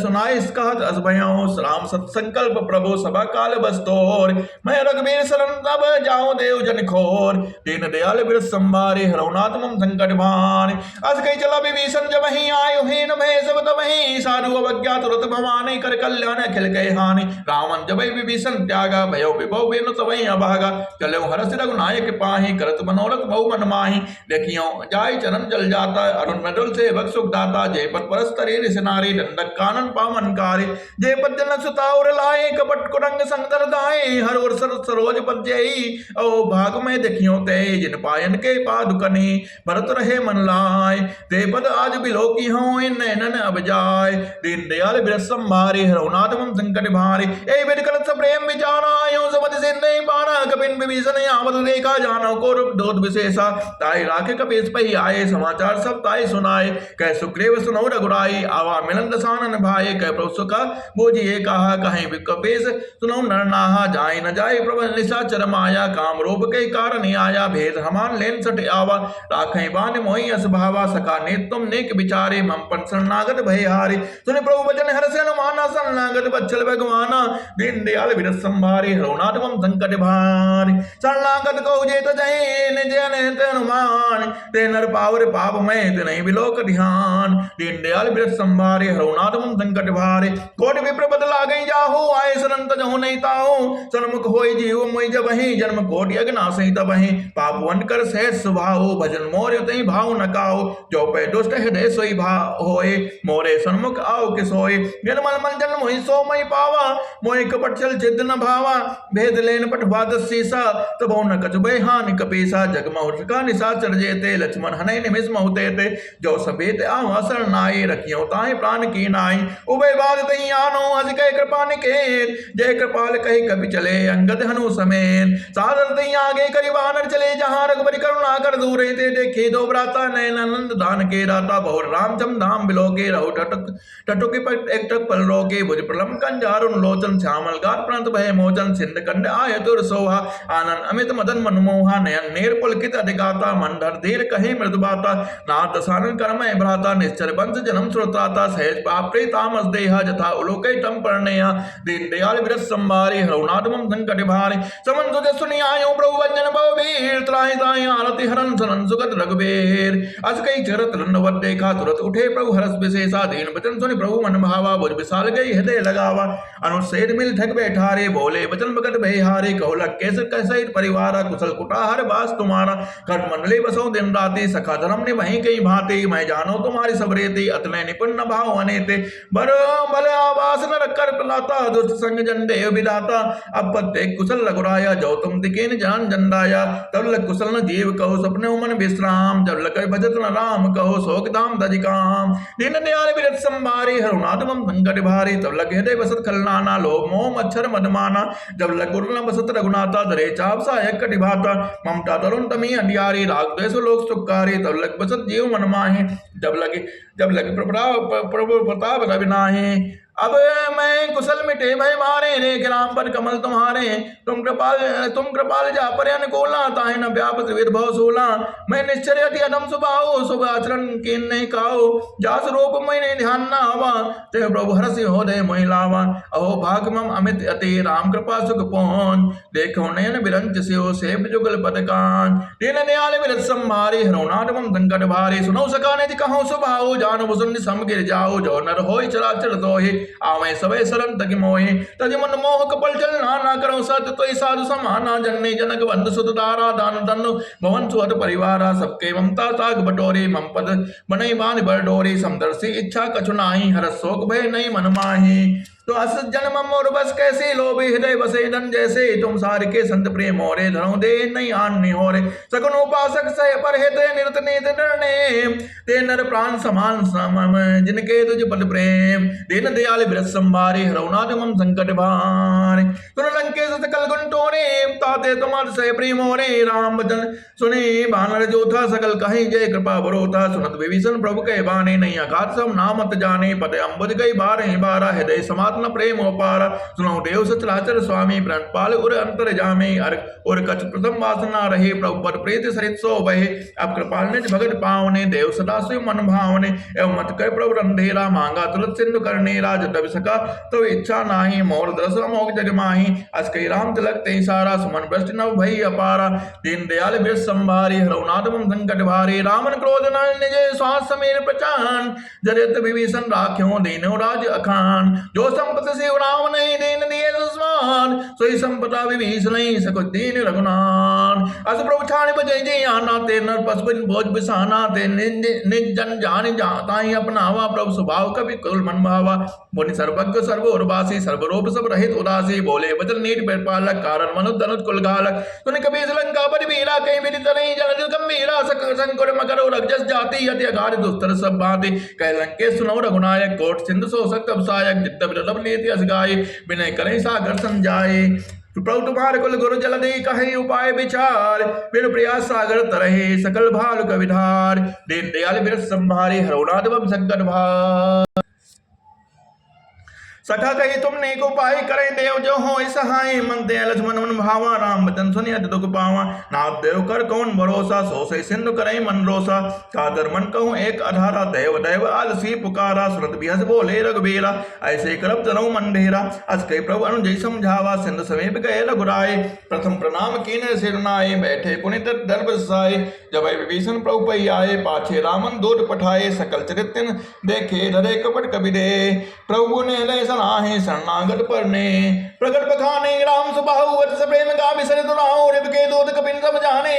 सुनाई कहत अस भया राम सत्संकल्प प्रभु सभा काल बस्तोर मैं रघुवीर शरण तब जाऊं देव जन खोर दीन दयाल बिर संभारे हरौनाथ मम संकट भार अस कही चला विभीषण जब ही आयु हीन भय सब तब ही साधु अवज्ञा तुरत भवानी कर कल्याण अखिल गए हानि रामन जब विभीषण त्यागा भयो विभव बेनु तब भागा चलो हरस रघुनायक पाही करत मनोरथ बहु मन माही देखियो जाय चरण जल जाता अरुण मृदुल से भक्त सुख दाता जय पद परस्तरे नारी दंडक कानन पावन कारी जय पद जन सुताउर लाए कपट कुरंग संदर दाए हर और सरोज पद जयी ओ भाग में देखियो ते जिन पायन के पादुकनी भरत रहे मन लाय ते पद आज बिलोकी हो नैनन अब जाय दीन दयाल बिरस संभारे हरौनाथ मम संकट भारे ए बिद करत प्रेम विचारा यो समझ से नहीं पारा कपिन विभीषण आवत देखा जानो को रूप दोत विशेषा ताई राखे कपीस पही आए समाचार सब ताई सुनाए कह सुग्रीव सुनो रघुराई आवा मिलन दसानन भाई कह प्रभु सुखा बोझिए कहा कहीं कपीस सुनो नर नाहा जाय न जाय प्रभु निशाचर माया काम रूप के कारण आया भेद हमान लेन सट आवा राखें बान मोहि अस भावा सका ने तुम नेक विचारे मम पन शरणागत भय हारे सुने प्रभु वचन हर्ष अनुमाना शरणागत बच्चल भगवाना दीन दयाल बिरस संभारे हरौनाथ मम संकट भार शरणागत को जेत जैन जन हनुमान ते नर पावर पाप में ते नहीं बिलोक ध्यान दीन दयाल बिरस संभारे हरौनाथ मम संकट भारे कोट विप्र बदला गई जाहु आए शरण तजहु नहीं ताहु सन्मुख होई जीव मोहि जब ही जन्म कोटि अग्नासि तब ही पाप वन कर सहज स्वभाव भजन मोर तई भाव न काओ जो पे दुष्ट हृदय सोई भाव होए मोरे सन्मुख आओ किसोय निर्मल मन जन मोहि सो मई पावा मोहि कपट चल चिद न भावा भेद लेन पटवाद सीसा तबो न कछुबे हानि कपीसा जगमहुर का निशाचर जेते लक्ष्मण हनै निमिष महुते ते जो सभेत आवा शरणाई रखियो ताहि प्राण की नाई उबे बाद तई आनो अज कह कृपा निकेत जय कृपाल कहि कपि चले अंगद हनु समेत सादर तई आगे करि वानर चले जहां रघुबरी करुणा कर दूरे ते देखे दो भ्राता नयन आनंद दान के राता बहुर रामचम धाम बिलोके रहु टटुकी पट एक टक पल रोके भुज प्रलम कंजारुन लोचन श्यामल गात प्रांत भय मोचन सिंध कंड आय तुर सोहा आनंद अमित मदन मनमोहा नयन नेर पुलकित अधिगाता मंडर धीर कहे मृदुबाता नाथ दसानन कर्म भ्राता निश्चर वंश जन्म श्रोताता सहज पाप तामस देहा जथा उलोक तम पर्णया दीन दयाल बिरस संभारे हरौनाथ मम संकट भारे समन तुझ सुनि आयो प्रभु वंजन भव वीर त्राहि ताहि आरति हरन सनन सुगत रघुबीर अस कई चरत रंडवत देखा तुरत उठे प्रभु हरस विशेषा दीन वचन सुनि प्रभु मन भावा भुज विशाल गई हृदय लगावा अनुसेद मिल ठग बैठारे बोले वचन भगत भय हारे कहुलक कैसे कैसे परिवार कुशल कुटाहर बास तुम्हारा कर मंडली बसो दिन राति सखा धर्म ने वहीं कई भांति मैं जानो तुम्हारी सब रेति अतने निपुण न भाव अनेते बरो बल आवास न रखकर पिलाता दुष्ट संग जन देव विदाता अब पत्ते कुशल रघुराया जो तुम दिकेन जान जंडाया तब लग कुशल न जीव कहो सपने मन विश्राम जब लग भजत न राम कहो शोक धाम तजिकाम दीन दयाल बिरत संभारे हरनाथ मम संकट भारी तब लग हृदय बसत खलनाना लोभ मोह मच्छर मदमाना जब लग गुरु न बसत रघुनाथा धरे चाप सहायक कटिभाता ममता तरुण तमी अंधियारी राग द्वेष लोक सुखारी तब लग बसत जीव मन माहे जब लगे प्रभु प्रताप रविनाहे अब मैं कुशल मिटे भय मारे, रेख राम पर कमल तुम्हारे। तुम कृपाल जा पर अनुकूला, ताहि न व्यापत विधभव सूला। मैं निश्चर अति अधम स्वभाव, शुभ आचरण की नहीं काओ। जास रूप मैंने ध्यान न आवा, ते प्रभु हरसि होदय मोहि लावा। अहो भाग मम अमित अति, राम कृपा सुख पहुंच। देखो नयन बिरंच स्यो, सेव जुगल पद कान। दीन दयाल विरत संभारे, हरौ नाथ मम संकट भारे। सुनौ सका निज कहूँ स्वभाव, जान मुसुन सम गिर जाओ। जो नर होय चराचर दोहे, आवे सवे सरन तक मोहे। तज मन मोह कपल चल नाना, करो सत तो साधु समाना। जन्ने जनक बंधु सुत दारा, दान धनु भवन सुहत परिवारा। सबके ममता ताग बटोरे, मम पद बनई बान बर डोरे। समदर्शी इच्छा कछु नाही, हरस शोक भय नहीं मन माही। तो अस जन्म मोर बस कैसे, लोभे हृदय बसे धन जैसे। तुम सार के संत प्रेम मोरे, धनो दे नहीं आन होरे। सगुन उपासक सह पर हित, निरत नेत निर्णय। ते नर प्राण समान समम, जिनके तुझ पद प्रेम। दीन दयाल बिरत संभारे, हरौ नाथ मम संकट भारे। सुन लंकेश सकल गुण टोरे, ताते तुमार सह प्रेम मोरे। राम वचन सुने बानर जोथा, सकल कहीं जय कृपा बरोथा। सुनत विभीषण प्रभु कह बाने, नहीं अघात सब नामत जाने। पद अम्बुज गई बारह बारा, हृदय समात न प्रेम पारा। सुनो देव सचराचर स्वामी, प्रणपाल उर अंतर जामे। और कछ प्रथम वासना रहे, प्रभु पद प्रीत सरित सो बहे। अब कृपाल निज भगत पावने, देव सदा शिव मन भावने। एवं मत कर प्रभु रंधेरा, मांगा तुरत सिंधु करनेरा। जब सका तो इच्छा नाही, मोर दरस अमोघ जग माही। अस कई राम तिलक ते सारा, सुमन भ्रष्ट नव भई अपारा। दीन दयाल बिरत संभारे, हरौ नाथ मम संकट भारे। रावण क्रोध न निज श्वास समीर प्रचान, जरित विभीषण राख्यों दीनो राज अखान। जो संपत से राम नहीं, देन दिए दुश्मन। सोई संपदा विभीषण सकुच दीन रघुनाथ। अस प्रभु छाड़ बजै जय आना, ते नर पशु भोज बिसाना। ते निज जन जान ताहि अपनावा, प्रभु स्वभाव कवि कुल मन भावा। मुनि सर्वज्ञ सर्व उर्वासी, सर्वरूप सब रहित उदासी। बोले वचन नीट परिपालक, कारण मनुज तनुज कुल घालक। सुन कबीर लंका पर वीरा, कहीं विदित नहीं जन गंभीरा। संकुर मकर रक्षस जाति, अति अगाध दुस्तर सब भांति। कह लंकेश सुनो रघुनायक, कोट सिंधु शोषक तब सायक। जित बिरलभ नीति अस गाये, विनय करें सागर समझाए। प्रभु तुम्हारे कुल गुरु जल दे, कहीं उपाय विचार। बिनु प्रयास सागर तरहे, सकल भालु कविधार। दीन दयाल बिरत संभारे, हरौ नाथ मम संकट भार। सखा कही तुमने को उपाय करे, देव जो हो सहाय। मन दे लक्ष्मण मन भावा, राम वचन सुनि अति दुख पावा। नाथ देव कर कौन भरोसा, सो से सिंधु करे मन रोसा। कादर मन कहूँ एक अधारा, देव देव आलसी पुकारा। सुरत बिहस बोले रघुबीरा, ऐसे करब जनऊ मन ढेरा। अस कही प्रभु अनुजय समझावा, सिंधु समीप गए रघुराय। प्रथम प्रणाम कीन सिर नाय, बैठे पुनित दर्भ साय। जब विभीषण प्रभु पै आए, पाछे रामन दूत पठाए। सकल चरित्र देखे, डरे कपट कबि दे। प्रभु ने सनाहे, शरणागत परने। प्रगट बखाने, राम सुबाहु अति प्रेम गा बिसर दुराओ। रिप के दूत कपिन सब जाने,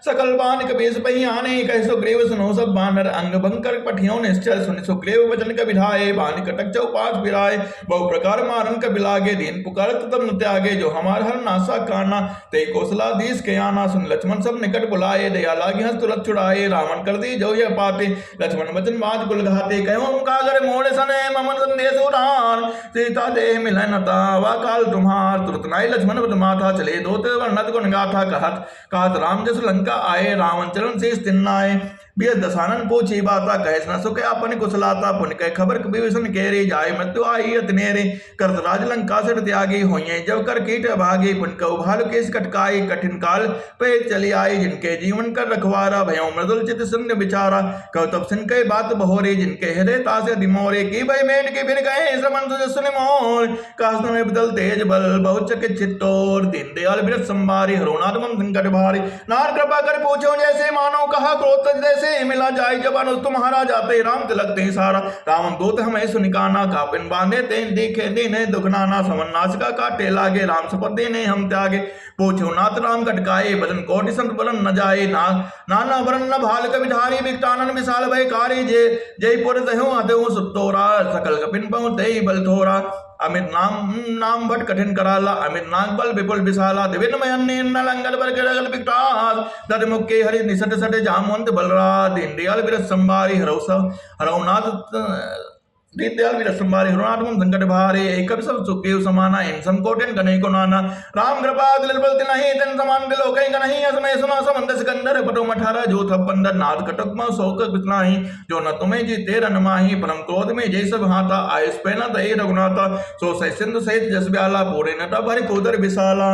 सकल बान कपीस पही आने। कह सुग्रीव सुनो सब बानर, अंग बंकर पठियों निश्चर। सुनि सुग्रीव वचन कबिधाए, बान कटक चौपास फिराए। बहु प्रकार मारन कबिलागे, दीन पुकारत तब न त्यागे। जो हमार हर नासा काना, ते कौशलाधीश के आना। सुन लक्ष्मण सब निकट बुलाए, दया लागी हंस तुरत छुड़ाए। रावण कर दी जो यह पाते, लक्ष्मण वचन बात कुल घाते। कहो कागर मोड़ सने, ममन संदेश उड़ान। सीता देह मिलन वा काल तुम्हार। तुरत नाई लक्ष्मण पद माथा, चले दोते वर्णत गुण गाथा। कहत राम जस लंका आए, रावण चरण शीस तिन्नाए। बियस दसानन पूछी बाता, कहे न सुख अपन कुशलाता। पुन कह खबर विभीषण केरे, जाय मृत्यु आई अतनेरे। करत राज लंका से त्यागी, होइए जब कर कीट भागी। पुन कहु भालु केस कटकाई, कठिन काल पे चली आई। जिनके जीवन कर रखवारा, भयों मृदुल चित शून्य विचारा। कहु तब सिन कह बात बहोरे, जिनके हृदय तासे दिमोरे। की भय मेट के फिर गए, श्रमण तुझ सुनि मोर। कास्त में बदल तेज बल, बहुत चकित चित्तोर। दीन दयाल बिरत संभारे, हरौ नाथ मम संकट भारे। नाथ कृपा कर पूछो जैसे, मानो कहा क्रोध जैसे। मिला जाय जब अनुज तुम्हारा, जाते राम तिलक ते सारा। रावण दूत हमें सुनिकाना, कापिन बांधे ते दिखे दीने दुखनाना। समन नासिका काटे लागे, राम शपथ देने हम त्यागे। पूछो नाथ राम कटकाए, बदन कोटि संत बलन न जाए। नाना वरण न भाल कविधारी, विकटानन विशाल भय कारी। जयपुर दहु हदहु सुतोरा, सकल कपिन पहुँच बल थोरा। अमित नाम भट कठिन कराला, अमित नाग बल विपुल विशाला। दिविन मयन लंगल बर गल विकटास, दद मुक्के हरि निसट सट जामवंत बलरा। दीन दयाल बिरत संभारी, हरौ नाथ दीनदयाल विरस संभारे हरुणात्मम संकट भारे एक सब सुखे समाना इन संकोटन गने को नाना राम कृपा दिल बलते नहीं तन समान दिलो कहीं का नहीं असमय सुना समंद सिकंदर पटो मठारा जो थप बंदर नाद कटक में शोक कितनाही जो न तुम्हें जीते रन माही परम क्रोध में जय सब हाथा आयुष पे न तय रघुनाथा सो सह सिंधु सहित जस ब्याला पूरे नटा भर कोदर विशाला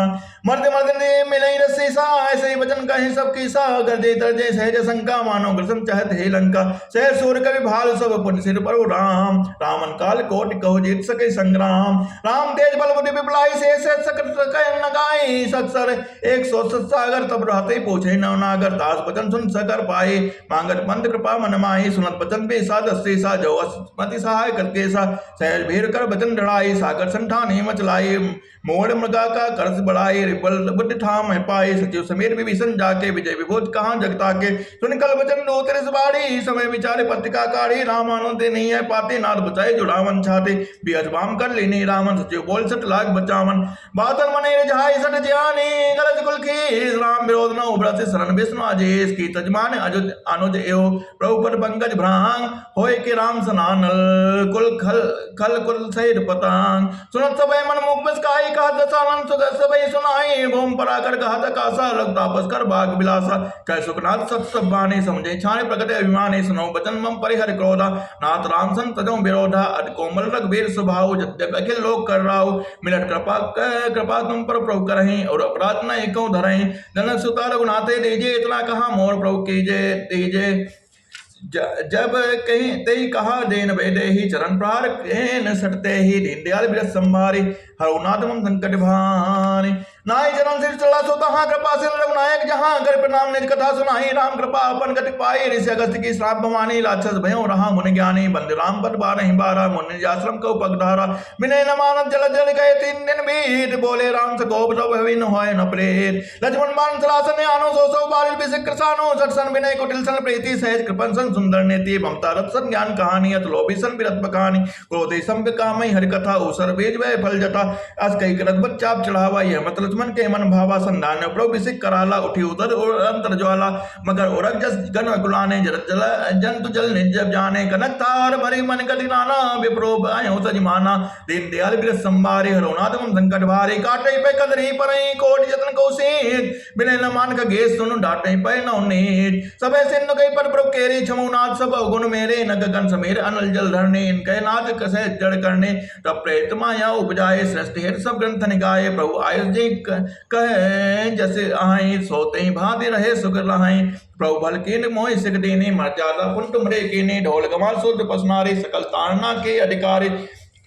मर्द मर्द ने मिलई रसी सा ऐसे ही वचन कहे सब की सा गर्जे तरजे सहज शंका मानो ग्रसम चाहत हे लंका सहज सूर कवि भाल सब पुन सिर पर राम रामन काल कोटि कहो जीत सके संग्राम राम तेज बल बुद्धि विपलाई से सकट सके नगाई सत्सर 107 सागर तब रहते पूछे नवनागर दास वचन सुन सकर पाए मांगत पंत कृपा मन माही सुनत वचन पे सा दस्ते सा जो मति सहाय करके सा सहज भीर कर वचन डराई सागर संठान हिमच लाई मोड़ मृगा का कर्ज बढ़ाई रिबल बुद्धि ठाम है पाए सचिव समीर विभीषण जाके विजय विभूत कहाँ जगता के सुन कल वचन दो तिरस बाड़ी समय विचारे पत्रिका काढ़ी राम आनंद नहीं है पाते नाथ बचाए जुड़ावन छाते भी अजबाम कर लेने रामन सचिव बोल सट लाग बचावन बातन मने रजाई सट ज्ञानी गरज कुल की राम विरोध न उबरा से शरण विष्णु आजेश की तजमान अजुज अनुज एव प्रभु पर पंकज भ्रांग होए के राम सनानल कुल खल खल कुल सहित पतांग सुनत सबे मन मुख बसकाई कहा दसानन सुख सबे सुनाई भूम पराकर कहत कासा लग तापस कर बाग बिलासा कह सुखनाथ सत सब बाने समझे छाने प्रकट अभिमाने सुनो बचन मम परिहर क्रोधा नाथ राम सन तजो विरोधा अति कोमल रघुवीर स्वभाव जद्यप अखिल लोक कर राव मिलट कृपा तुम पर प्रभु करहीं और अपराध न एको धरहीं जनक सुता रघुनाथे दीजे इतना कहा मोर प्रभु कीजे दीजे जब कहीं तई कहा देन वेदे ही चरण प्रहार न सटते ही दीनदयाल विरस संभारी हरुनाथम संकट भानी नाई चरण सिर चला सो तहाँ कृपा सिर रघुनायक जहाँ कर प्रणाम निज कथा सुनाई राम कृपा अपन गति पाई ऋषि अगस्त की श्राप भवानी राक्षस भयो रहा मुनि ज्ञानी बंद राम पद बारह बारह मुनि आश्रम को पगधारा विनय न मानव जल जल गए 3 दिन बीत बोले राम से गोप सब हविन होय न प्रेत लक्ष्मण बाण सरासन आनो सो बारिल बिसिक कृसानो सत्सन विनय कुटिल सन प्रीति सहज कृपन सन सुंदर नेति ममता रत्सन ज्ञान कहानी अत लोभी सन विरत बखानी क्रोधि संप कामई हरि कथा उसर बीज वह फल जटा अस कई करत बच्चाप चढ़ावा यह मत लक्ष्मण के मन भावा संधान प्रभु बिसिक कराला उठी उतर अंतर ज्वाला मगर उरग जस गन गुलाने जल जंतु जल निजब जाने कनक तार भरी मन कति नाना विप्रो आयो सजमाना दीनदयाल विरस संभारे हरुनाथम संकट भारे काटे पे कदरी परई कोट जतन कौशिक बिने न मान का गेस सुनु डाटे पे नौनीत सबे सिंधु कई पर प्रभु केरी छमुनाथ सब गुण मेरे न गगन समीर अनल जल धरने इनके नाथ कसे जड़ करने तब प्रेत माया उपजाए सृष्टि हेत सब ग्रंथ निगाए प्रभु आयुष जी कहे जैसे आए सोते ही भांति रहे सुख रहाई प्रभु भल कीन मोहि सिख दीनी मर्यादा पुन तुमरे कीनी ढोल गमाल सूत्र पसनारी सकल तारना के अधिकारी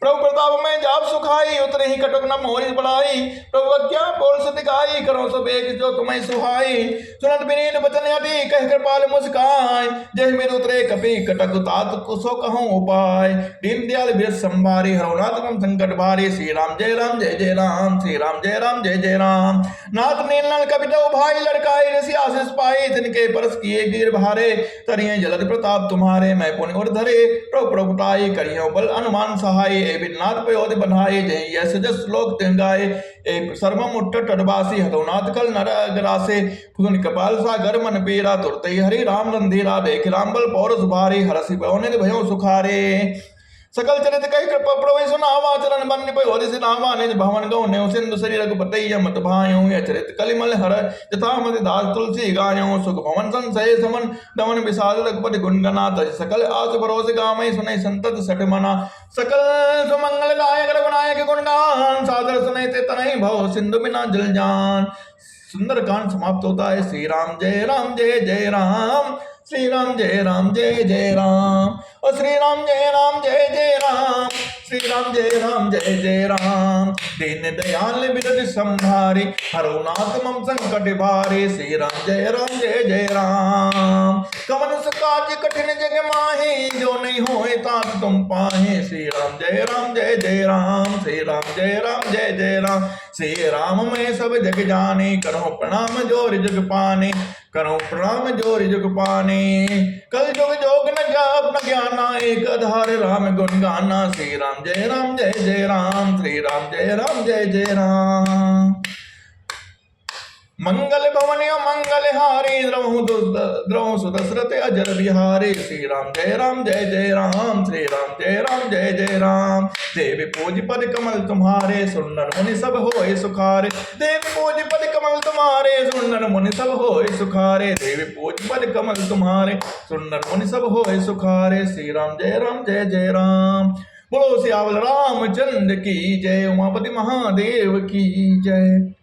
प्रभु प्रताप में जाप सुखाई उतरे ही कटक न मोरी बढ़ाई प्रभु क्या बोल से दिखाई करो सब एक जो तुम्हें सुहाई सुनत बिनीत बचन यदि कह कृपाल मुस्काय जय मेरे उतरे कपि कटक तात कुसो कहूँ उपाय दीनदयाल विरस संभारी हरुनाथम संकट भारी श्री राम जय राम जय जय राम श्री राम जय राम जय जय राम नाथ नील कपितो भाई लड़काई ऋषि आशीष पाई तिनके परस किए गिर भारे तरिये जलद प्रताप तुम्हारे मैं पुण्य और धरे प्रभु प्रभुताई करियो बल अनुमान सहाय नाथ पयोधि बन्हाए जय यश जस श्लोक तिंगाए एक सर्वम उट्ट टडबासी हतोनाथ कल नर अगरासे फुन कपाल सागर मन पीरा तुरते हरि राम रंधीरा देख राम बल पौर सुभारी हरसि पवने भयो सुखारे सकल चरित कई कृपा प्रभु सुनावा चरण बन्नि पयोधि सिनावा निज भवन गौ ने सिंधु शरीर रघुपति मत भायो यह चरित कलिमल हर यथा मति दास तुलसी गायो सुख भवन संशय समन दमन विषाद रघुपति गुणगना तज सकल आस भरोस गामय सुनय संतत सठ मना सकल सुमंगल गायक रघुनायक गुणगान सादर सुनय ते तनय भव सिंधु बिना जल जान सुंदर कांड समाप्त होता है श्री राम जय जय राम श्री राम जय जय राम और श्री राम जय राम श्री राम जय राम दीन दयाल विरद संभारे हरुनाथ मम संकट भारे श्री राम जय राम कवन सुकाज कठिन जग माहे जो नहीं होए तात तुम पाहे श्री राम जय राम श्री राम जय राम श्री राम में सब जग जाने करो प्रणाम जोर जग पाने करो प्रणाम जोर जग पाने कल जुग जोग न जाप न ज्ञाना एक आधार राम गुण गाना श्री राम जय राम श्री राम जय राम मंगल भवन मंगल हारे द्रौं सुदशरथ अजर बिहारे। श्री राम जय जय राम, श्री राम जय जय राम। देवी पूज पद कमल तुम्हारे, सुनन मुनि सब होए सुखारे। देवी पूज पद कमल तुम्हारे, सुनन मुनि सब होए सुखारे। देवी पूज पद कमल तुम्हारे, सुनन मुनि सब होए सुखारे। श्री राम जय जय राम। बोलो सियावल रामचंद्र की जय, उमापति महादेव की जय।